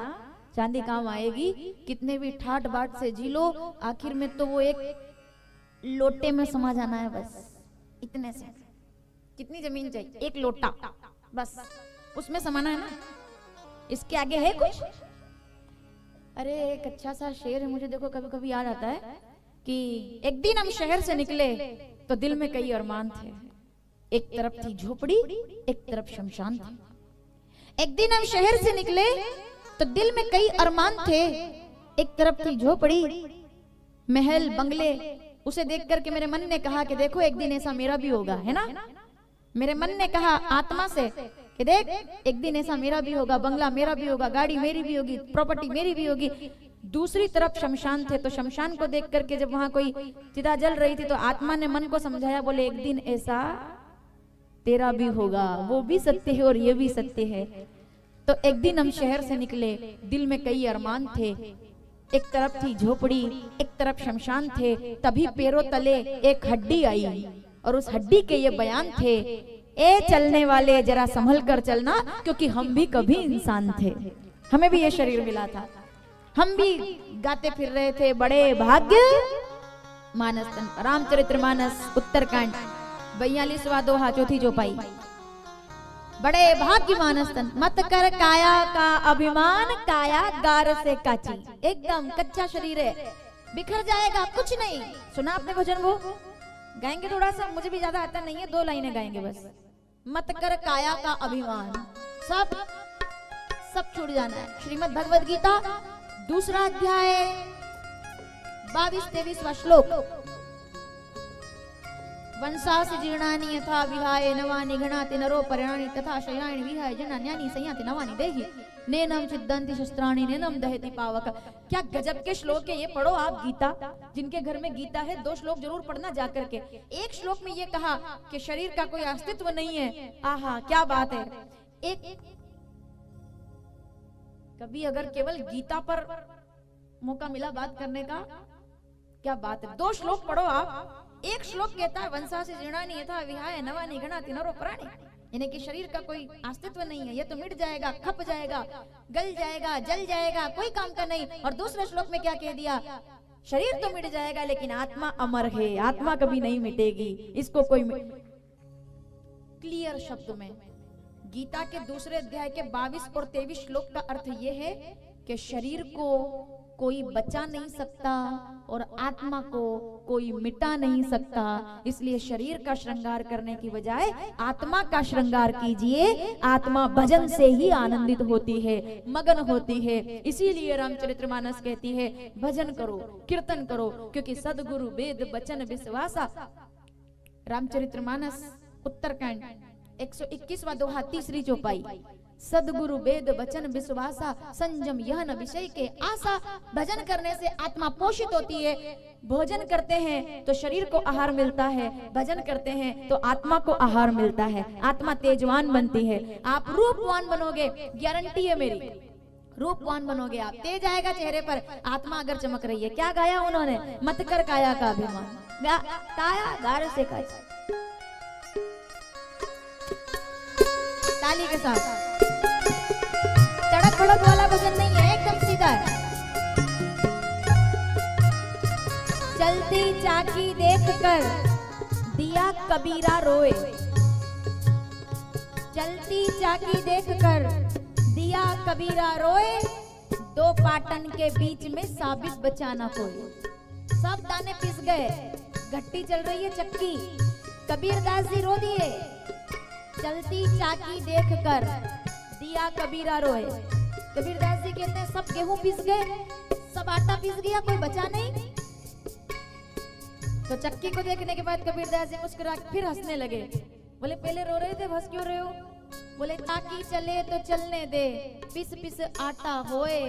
चांदी काम आएगी। कितने भी ठाट बाट से जी लो, आखिर में तो वो एक लोटे में समा जाना है, बस इतने से। कितनी जमीन चाहिए, एक लोटा, बस उसमें समाना है ना, इसके आगे है कुछ। अरे एक अच्छा सा शेर है, मुझे देखो कभी कभी याद आता है कि एक दिन हम शहर से निकले तो दिल में कई अरमान थे, एक तरफ थी झोपड़ी एक तरफ शमशान थी। एक दिन हम शहर से निकले तो दिल में कई अरमान थे, एक तरफ थी झोपड़ी, महल बंगले। उसे देख करके मेरे मन ने कहा कि देखो एक दिन ऐसा मेरा भी होगा, है ना। मेरे मन ने कहा आत्मा से कि देख एक दिन ऐसा मेरा भी होगा, बंगला मेरा भी होगा, गाड़ी मेरी भी होगी, प्रॉपर्टी मेरी भी होगी। दूसरी तरफ शमशान थे, तो शमशान को देख करके जब वहां कोई चिता जल रही थी तो आत्मा ने मन को समझाया, बोले एक दिन ऐसा तेरा भी होगा, वो भी सत्य है और ये भी सत्य है। तो एक दिन हम शहर से निकले, दिल में कई अरमान थे, एक तरफ थी झोपड़ी एक तरफ शमशान थे। तभी पैरों तले एक हड्डी आई और उस हड्डी के ये बयान थे, ए चलने वाले जरा संभल कर चलना, क्योंकि हम भी कभी इंसान थे, हमें भी ये शरीर मिला था। हम भी गाते फिर रहे थे बड़े भाग्य मानस तन। रामचरितमानस उत्तरकांड 42वां दोहा चौथी चौपाई। बड़े भाग्य मानस तन, मत कर काया का अभिमान, काया गार से काची। एकदम कच्चा शरीर है, बिखर जाएगा, कुछ नहीं। सुना आपने भजन वो गाएंगे थोड़ा सा, मुझे भी ज्यादा आता नहीं है, 2 लाइनें गाएंगे बस। मत कर काया का अभिमान, सब छूट जाना है। श्रीमद् भगवद गीता 2 अध्याय 22-23वां श्लोक। वंशासि जीर्णानि यथा विहाय नवानि गणाति नरो पर्याणि तथा शयानि विहाय जनान्यानि संयाति नवानि देहि नैनम छिद्दन्ति शस्त्राणि नैनम दहति पावक। क्या गजब के श्लोक है ये, पढ़ो आप गीता। जिनके घर में गीता है 2 श्लोक जरूर पढ़ना जाकर के। एक श्लोक में ये कहा कि शरीर का कोई अस्तित्व नहीं है। आहा क्या बात है। एक कभी अगर केवल गीता पर मौका मिला बात करने का, क्या बात है। 2 श्लोक पढ़ो आप। एक श्लोक कहता है वंशासि जीर्णानि यथा विहाय नवानि गणाति नरो प्राणि, यानी कि शरीर का कोई अस्तित्व नहीं है, ये तो मिट जाएगा, खप जाएगा, गल जाएगा, जल जाएगा, कोई काम का नहीं। और दूसरे श्लोक में क्या कह दिया, शरीर तो मिट जाएगा लेकिन आत्मा अमर है, आत्मा कभी नहीं मिटेगी। इसको कोई क्लियर शब्द में गीता के 2 अध्याय के 22 और 23 श्लोक का अर्थ ये है कि शरीर को कोई बचा नहीं सकता और आत्मा को कोई मिटा नहीं सकता। इसलिए शरीर का श्रृंगार करने की बजाय आत्मा का श्रृंगार कीजिए। आत्मा भजन से ही आनंदित होती है, मगन होती है। इसीलिए रामचरितमानस कहती है भजन करो, कीर्तन करो, क्योंकि सदगुरु वेद वचन विश्वासा। रामचरितमानस उत्तरकांड 121वां दोहा 3री चौपाई। सदगुरु वेद वचन विश्वासा, संयम यह न विषय के आशा। भजन करने से आत्मा पोषित होती है। भोजन करते हैं तो शरीर को आहार मिलता है, भजन करते हैं तो आत्मा को आहार मिलता है, आत्मा तेजवान बनती है। आप रूपवान बनोगे, गारंटी है मेरी, रूपवान बनोगे आप, तेज आएगा चेहरे पर, आत्मा अगर चमक रही है। क्या गाया उन्होंने, मत कर काया का अभिमान, काया गार से काया। ताली के साथ। तड़क भड़क वाला भजन नहीं है, एकदम सीधा है। चलती चाकी देखकर दिया कबीरा रोए, चलती चाकी देखकर दिया कबीरा रोए। 2 पाटन के बीच में साबित बचाना कोई। सब दाने पिस गए, घट्टी चल रही है चक्की, कबीरदास जी रो दिए। चलती चाकी देखकर दिया कबीरा रोए। कबीरदास जी कहते हैं सब गेहूं पिस गए, सब आटा पिस गया, कोई बचा नहीं। तो चक्की को देखने के बाद कबीरदास जी मुस्कुरा फिर हंसने लगे। बोले पहले रो रहे थे, हंस क्यों रहे हो? बोले चाकी चले तो चलने दे, पिस पिस आटा होए।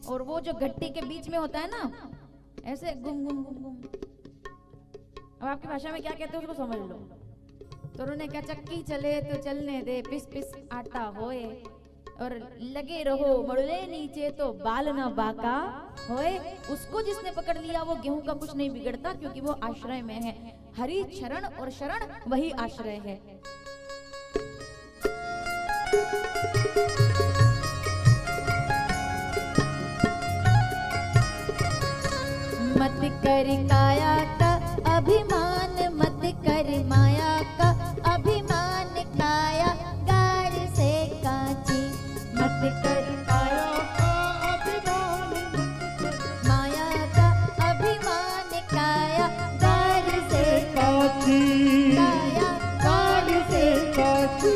और वो जो घट्टी के बीच में होता है ना, ऐसे गुम गुम गुम गुम, अब आपकी भाषा में क्या कहते हो उसको समझ लो। तो उन्होंने कहा चक्की चले तो चलने दे, पिस पिस आटा होए, और लगे रहो मड़ले नीचे तो बाल न बाका होए। उसको जिसने पकड़ लिया वो गेहूं का कुछ नहीं बिगड़ता, क्योंकि वो आश्रय में है। हरि शरण और शरण वही आश्रय है। मत कर काया का अभिमान, मत कर माया का अभिमान, काया गार से काची। मत कर काया का अभिमान, माया का अभिमान, काया गार से काची, काया गार से काची।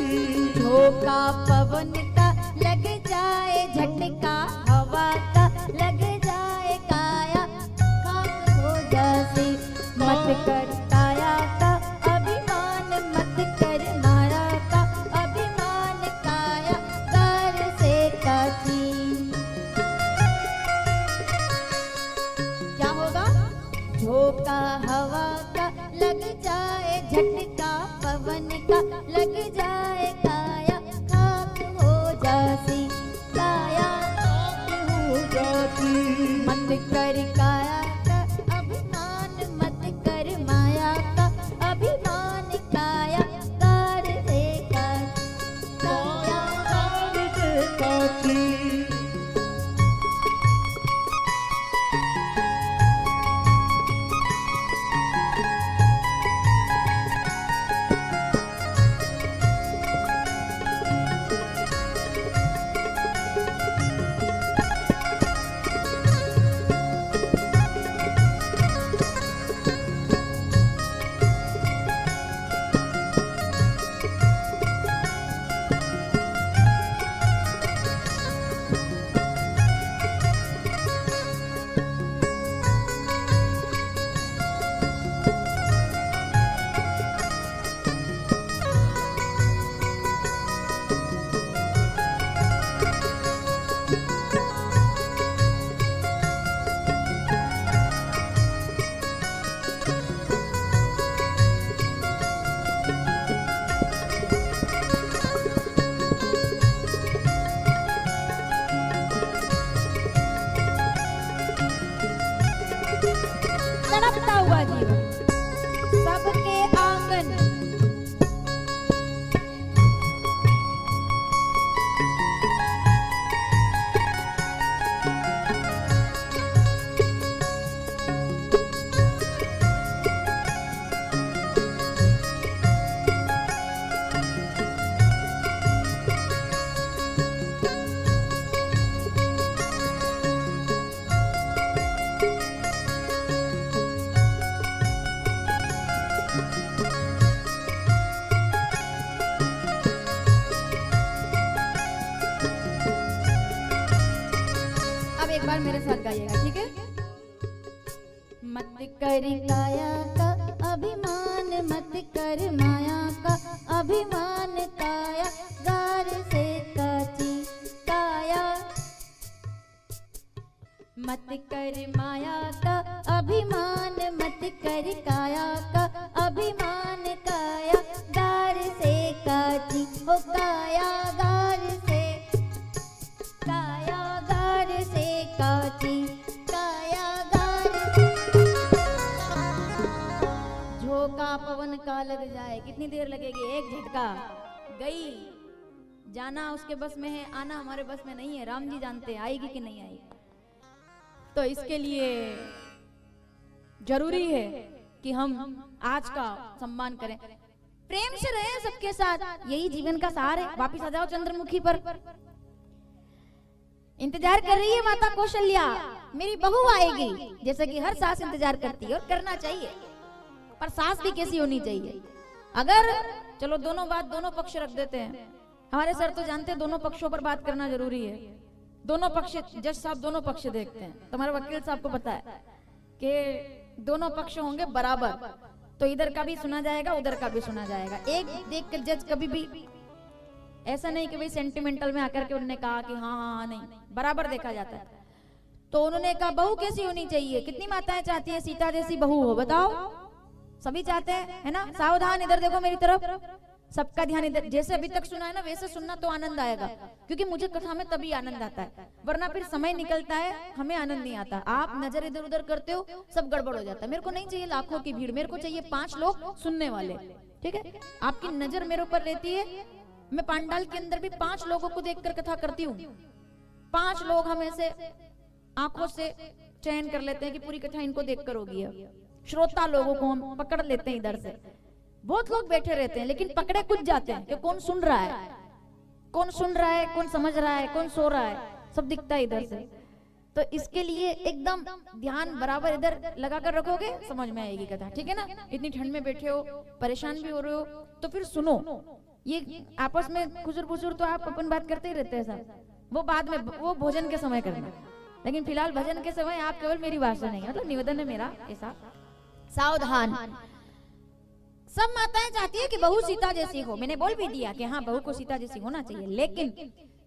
झोंका पवन का लग जाए, झटका हवा का लग जाए, काया खाक हो जासी। मत कर काया का अभिमान, मत कर माया का अभिमान, काया गार से काची। क्या होगा? झोंका हवा का लग जाए, झटका पवन का लग जाए, काया खाक हो जासी, काया बार मेरे साथ गाइएगा, ठीक है। मत कर काया का अभिमान, मत कर माया का अभिमान, काया गार से काची काया। मत कर माया का अभिमान, मत कर काया का अभिमान, काया गार से काची, ओ काया गार से, काया गार से काची, काया गार से। झोंका पवन का लग जाए, कितनी देर लगेगी, एक झटका गई। जाना उसके बस में है, आना हमारे बस में नहीं है। राम जी जानते हैं आएगी कि नहीं आएगी। तो इसके लिए जरूरी है कि हम आज का सम्मान करें, प्रेम से रहें सबके साथ, यही जीवन का सार है। वापिस आ जाओ चंद्रमुखी पर। इंतजार कर रही है माता कौशल्या, मेरी बहू आएगी, जैसे कि हर सास इंतजार करती है और करना चाहिए। पर सास भी कैसी होनी चाहिए? अगर चलो दोनों बात, दोनों पक्ष रख देते हैं। हमारे सर तो जानते हैं दोनों पक्षों पर बात करना जरूरी है। दोनों पक्ष, जज साहब दोनों पक्ष देखते हैं। तुम्हारे वकील साहब को पता है कि दोनों पक्ष होंगे बराबर, तो इधर का भी सुना जाएगा, उधर का भी सुना जाएगा। एक देख कर जज कभी भी ऐसा नहीं कि भाई सेंटिमेंटल में आकर के उन्होंने कहा कि हाँ हाँ हाँ, नहीं, बराबर देखा जाता है। तो उन्होंने कहा बहू कैसी होनी चाहिए? कितनी माताएं चाहती है सीता जैसी बहू हो? बताओ, सभी चाहते हैं, है ना? सावधान, इधर देखो मेरी तरफ, सबका ध्यान इधर। जैसे अभी तक सुना है ना, वैसे सुनना तो आनंद आएगा, क्योंकि मुझे कथा में तभी आनंद आता है, वरना फिर समय निकलता है, हमें आनंद नहीं आता। आप नजर इधर उधर करते हो, सब गड़बड़ हो जाता है। मेरे को नहीं चाहिए लाखों की भीड़, मेरे को चाहिए 5 लोग सुनने वाले, ठीक है? आपकी नजर मेरे ऊपर रहती है, मैं पांडाल के अंदर भी 5 लोगों को देखकर कथा करती हूँ। 5 लोग हमें से आंखों से चयन कर लेते हैं कि पूरी कथा इनको देखकर होगी। श्रोता लोगों को हम पकड़ लेते हैं इधर से। बहुत लोग बैठे रहते हैं, लेकिन पकड़े कुछ जाते हैं कि कौन सुन रहा है, कौन सुन रहा है, कौन समझ रहा है, कौन सो रहा है, सब दिखता है इधर से। तो इसके लिए एकदम ध्यान बराबर इधर लगा कर रखोगे, समझ में आएगी कथा, ठीक है ना? इतनी ठंड में बैठे हो, परेशान भी हो रहे हो, तो फिर सुनो। ये आपस में खुजर बुजुर तो आप अपन बात करते ही रहते हैं सब, वो बाद में, वो भोजन के समय करना। लेकिन फिलहाल भजन के समय आप केवल मेरी बात सुनेंगे, मतलब निवेदन है मेरा ऐसा। सावधान, सब माताएं चाहती है कि बहू सीता जैसी हो। मैंने बोल भी दिया कि हाँ, बहू को सीता जैसी होना चाहिए, लेकिन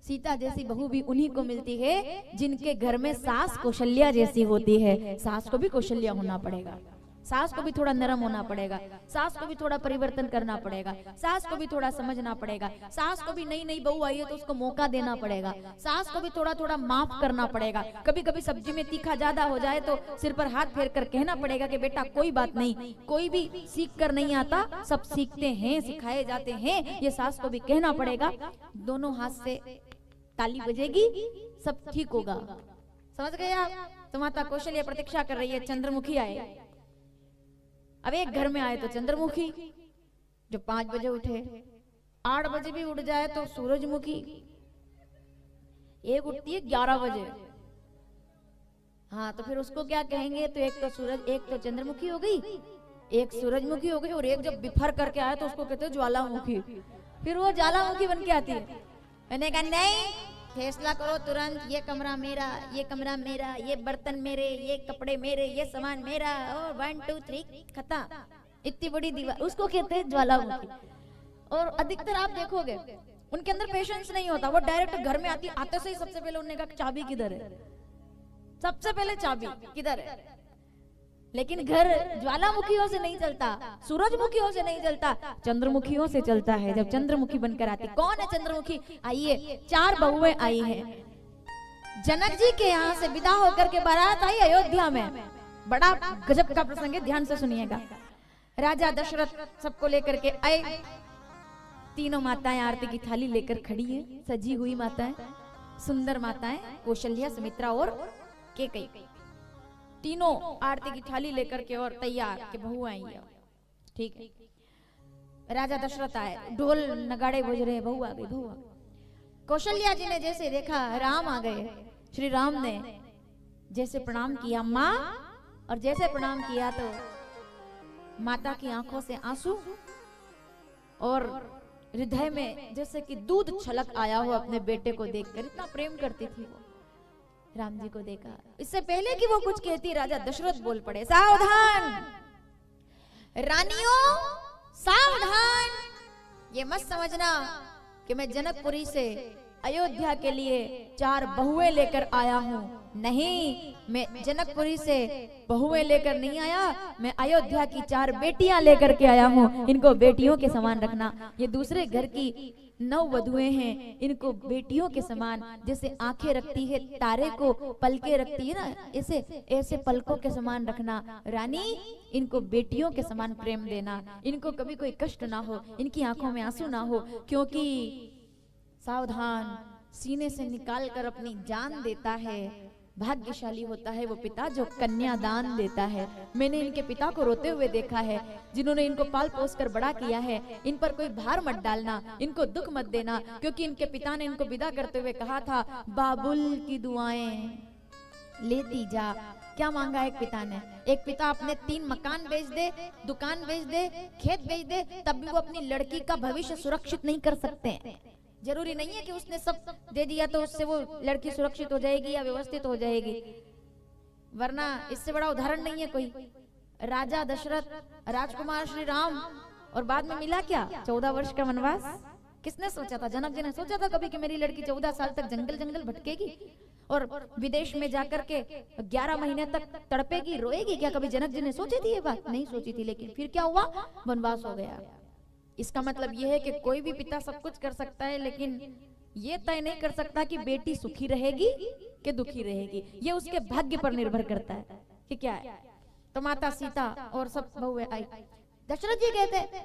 सीता जैसी बहू भी उन्हीं को मिलती है जिनके घर में सास कौशल्या जैसी होती है। सास को भी कौशल्या होना पड़ेगा, सास को भी थोड़ा नरम होना पड़ेगा, सास को भी थोड़ा परिवर्तन करना पड़ेगा, सास को भी थोड़ा समझना पड़ेगा, सास को भी नई नई बहू आई है तो उसको मौका देना पड़ेगा, सास को भी थोड़ा थोड़ा माफ करना पड़ेगा। कभी कभी सब्जी में तीखा ज्यादा हो जाए तो सिर पर हाथ फेर कर कहना पड़ेगा कि बेटा कोई बात नहीं, कोई भी सीख कर नहीं आता, सब सीखते हैं, सिखाए जाते हैं, ये सास को भी कहना पड़ेगा। दोनों हाथ से ताली बजेगी, सब ठीक होगा। समझ गए आप? तो माता कौशल्या प्रतीक्षा कर रही है, चंद्रमुखी आए। अब एक घर में आए तो चंद्रमुखी, जो 5 बजे उठे, 8 बजे भी उठ जाए तो सूरजमुखी, एक उठती है 11 बजे। हाँ, तो फिर उसको क्या कहेंगे? तो एक तो सूरज, एक तो चंद्रमुखी हो गई, एक सूरजमुखी हो गई, और एक जब बिफर करके आया तो उसको कहते हैं ज्वालामुखी। फिर वो ज्वालामुखी बन के आती है। मैंने कहा नहीं, फैसला करो तुरंत, ये कमरा मेरा, ये कमरा मेरा, ये बर्तन मेरे, ये कपड़े मेरे, ये सामान मेरा, और 1 2 3 खत्म। इतनी बड़ी दीवार, उसको कहते हैं ज्वालामुखी। और अधिकतर आप देखोगे उनके अंदर पेशेंस नहीं होता, वो डायरेक्ट घर में आती, आते से ही सबसे पहले उन्होंने कहा चाबी किधर है, सबसे पहले चाबी किधर है। लेकिन घर ज्वालामुखियों से नहीं चलता, सूरजमुखियों से नहीं चलता, चंद्रमुखियों से चलता है। जब चंद्रमुखी बनकर आती, कौन है चंद्रमुखी? आइए, 4 बहुएं आई हैं। जनक जी के यहाँ से विदा होकर के बारात आई अयोध्या में। बड़ा गजब का प्रसंग है, ध्यान से सुनिएगा। राजा दशरथ सबको लेकर के आए। तीनों माताएं आरती की थाली लेकर खड़ी है, सजी हुई माताएं, सुंदर माताएं, कौशल्या, सुमित्रा और कैकेयी। तीनों आरती की थाली लेकर के और तैयार कि बहू आई है, ठीक है। राजा दशरथ आए, ढोल नगाड़े बज रहे, बहू आ गई, बहू आ गई। कौशल्या जी ने जैसे देखा राम आ गए, श्री राम ने जैसे प्रणाम किया माँ, और जैसे प्रणाम किया तो माता की आंखों से आंसू और हृदय में जैसे कि दूध छलक आया हो अपने बेटे को देखकर। इतना प्रेम करती थी वो। राम जी को देखा। इससे पहले कि वो कुछ कहती, राजा दशरथ बोल पड़े, सावधान रानियों, सावधान, ये मत समझना कि मैं जनकपुरी से अयोध्या के लिए 4 बहुएं लेकर आया हूं। नहीं, मैं जनकपुरी से बहुएं लेकर नहीं आया, मैं अयोध्या की 4 बेटियां लेकर के आया हूं। इनको बेटियों के समान रखना। ये दूसरे घर की 9 वधुएं हैं, इनको बेटियों के समान, जैसे आंखें रखती है तारे को, पलके रखती है ना, ऐसे पलकों के समान रखना। रानी, इनको बेटियों के समान प्रेम देना, इनको कभी कोई कष्ट ना हो, इनकी आंखों में आंसू ना हो, क्योंकि सावधान, सीने से निकाल कर अपनी जान देता है, भाग्यशाली होता है वो पिता जो कन्यादान देता है। मैंने इनके पिता को रोते हुए देखा है, जिन्होंने इनको पाल पोस कर बड़ा किया है। इन पर कोई भार मत डालना, इनको दुख मत देना, क्योंकि इनके पिता ने इनको विदा करते हुए कहा था, बाबुल की दुआएं लेती जा। क्या मांगा एक पिता ने? एक पिता अपने 3 मकान बेच दे, दुकान बेच दे, खेत बेच दे, तब भी वो अपनी लड़की का भविष्य सुरक्षित नहीं कर सकते। जरूरी नहीं है कि उसने सब दे दिया तो उससे वो लड़की सुरक्षित हो जाएगी या व्यवस्थित हो जाएगी, वरना इससे बड़ा उदाहरण नहीं है कोई। राजा दशरथ, राजकुमार श्री राम, और बाद में मिला क्या? 14 वर्ष का वनवास। किसने सोचा था? जनक जी ने सोचा था कभी कि मेरी लड़की 14 साल तक जंगल जंगल भटकेगी और विदेश में जाकर के 11 महीने तक तड़पेगी, रोएगी? क्या कभी जनक जी ने सोची थी ये बात? नहीं सोची थी। लेकिन फिर क्या हुआ? वनवास हो गया। इसका मतलब यह है कि कोई भी पिता सब कुछ कर सकता है, लेकिन ये तय नहीं कर सकता कि बेटी सुखी रहेगी कि दुखी रहेगी। ये उसके भाग्य पर निर्भर करता है कि क्या है। तो माता सीता और सब बहुएं आई। दशरथ जी कहते,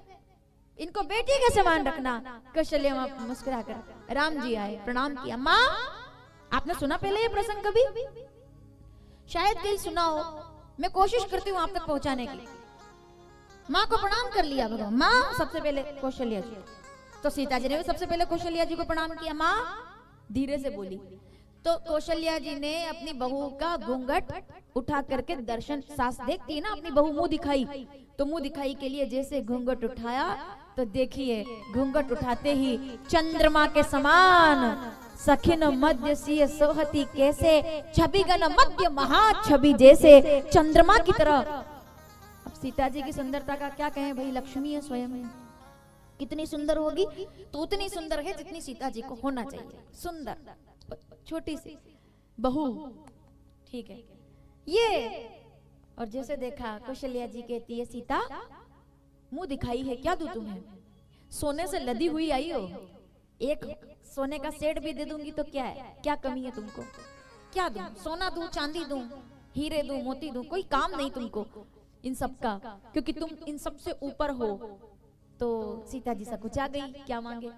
इनको बेटी के समान रखना। कौशल्या मुस्कुरा कर, राम जी आए, प्रणाम किया। माँ, आपने सुना पहले ये प्रसंग कभी? शायद कहीं सुना हो, मैं कोशिश करती हूँ आप तक पहुंचाने की। माँ को प्रणाम कर लिया भगवान। माँ सबसे पहले कौशल्या जी, तो सीता जी ने भी सबसे पहले कौशल्या जी को प्रणाम किया। माँ धीरे से बोली तो कौशल्या जी ने अपनी बहू का घूंघट उठा करके दर्शन, सास देखती है ना अपनी बहू, मुंह दिखाई, तो मुंह दिखाई के लिए जैसे घूंघट उठाया तो देखिए घूंघट उठाते ही चंद्रमा के समान सखिन मध्य सिय सोहती कैसे, छबिगन मध्य महा छवि जैसे, चंद्रमा की तरह। सीता जी की सुंदरता का क्या कहें भाई, लक्ष्मी है स्वयं। कितनी सुंदर होगी? तो उतनी सुंदर है जितनी सीता जी को होना चाहिए। सुंदर, छोटी सी बहू, ठीक है ये। और जैसे देखा कौशल्या जी कहती है, सीता मुंह दिखाई है, क्या दूं तुम्हें? सोने से लदी हुई आई हो, एक सोने का सेट भी दे दूंगी तो क्या है? क्या कमी है तुमको? क्या दूं? सोना दूं, चांदी दूं, हीरे दूं, मोती दूं, कोई काम नहीं तुमको इन सब का, क्योंकि तुम इन सब से ऊपर हो। तो सीता जी सकुचा गई, क्या मांगे?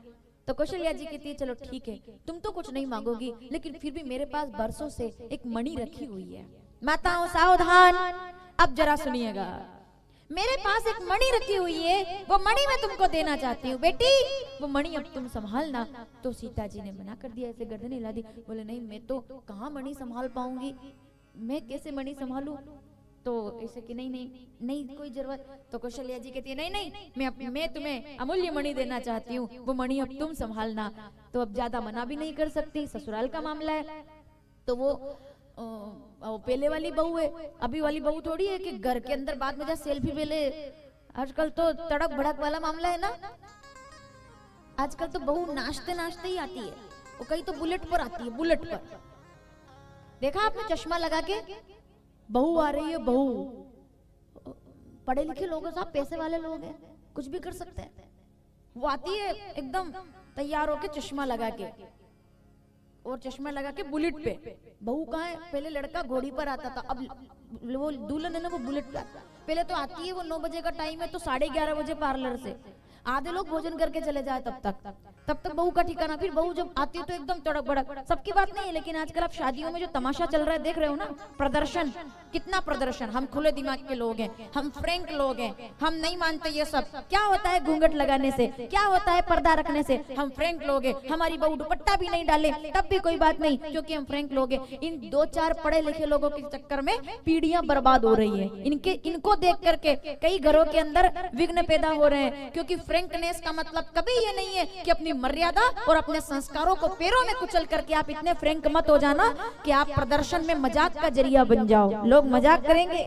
तो कौशल्या जी कहती है, चलो ठीक है, तुम तो कुछ नहीं मांगोगी, लेकिन फिर भी मेरे पास बरसों से एक मणि रखी हुई है। माताओं सावधान, अब जरा सुनिएगा। मेरे पास एक मणि रखी हुई है, वो मणि मैं तुमको देना चाहती हूँ। बेटी वो मणि अब तुम संभालना। तो सीता जी ने मना कर दिया, ऐसे गर्दन हिला दी, बोले नहीं मैं तो कहाँ मणि संभाल पाऊंगी, मैं कैसे मणि संभालू? तो ऐसे कि नहीं कोई जरूरत। तो कौशल्या जी कहती है, नहीं मैं तुम्हें अमूल्य मणि देना चाहती हूँ, वो मणि अब तुम संभालना। तो अब ज्यादा मना भी नहीं कर सकती, ससुराल का मामला है। तो वो पहले वाली बहू है, अभी वाली बहू थोड़ी है कि घर के अंदर बाद में जा सेल्फी ले ले। आजकल तो तड़क भड़क वाला मामला है ना, आजकल तो बहू नाचते नाचते ही आती है, वो कहीं तो बुलेट पर आती है, बुलेट पर। देखा आपने चश्मा लगा के बहू आ रही है, बहू पढ़े लिखे लोग हैं साहब, पैसे वाले लोग हैं, कुछ भी कर सकते हैं। वो आती है एकदम तैयार होके चश्मा लगा के, और चश्मा लगा के बुलेट पे। बहू कहाँ है? पहले लड़का घोड़ी पर आता था, अब वो दुल्हन है ना वो बुलेट पे। पहले तो आती है, वो 9 बजे का टाइम है तो 11:30 बजे पार्लर से आधे लोग भोजन करके चले जाए, तब तक बहू का ठिकाना। फिर बहू जब आती है तो एकदम तड़क भड़क। सबकी बात नहीं है, लेकिन आजकल आप शादियों में जो तमाशा चल रहा है देख रहे हो ना, प्रदर्शन, कितना प्रदर्शन। हम खुले दिमाग के लोग हैं, हम फ्रैंक लोग हैं, हम नहीं मानते ये सब। क्या होता है घूंघट लगाने से, क्या होता है पर्दा रखने से? हम फ्रैंक लोग हैं। हमारी बहू दुपट्टा भी नहीं डाले तब भी कोई बात नहीं, क्योंकि हम फ्रैंक लोग हैं। इन 2-4 पढ़े लिखे लोगों के चक्कर में पीढ़ियां बर्बाद हो रही है। इनको देख करके कई घरों के अंदर विघ्न पैदा हो रहे हैं, क्योंकि फ्रैंकनेस का मतलब कभी ये नहीं है कि अपनी मर्यादा और अपने संस्कारों को पैरों में कुचल करके आप इतने फ्रैंक मत हो जाना कि आप प्रदर्शन में मजाक का जरिया बन जाओ। लोग मजाक करेंगे,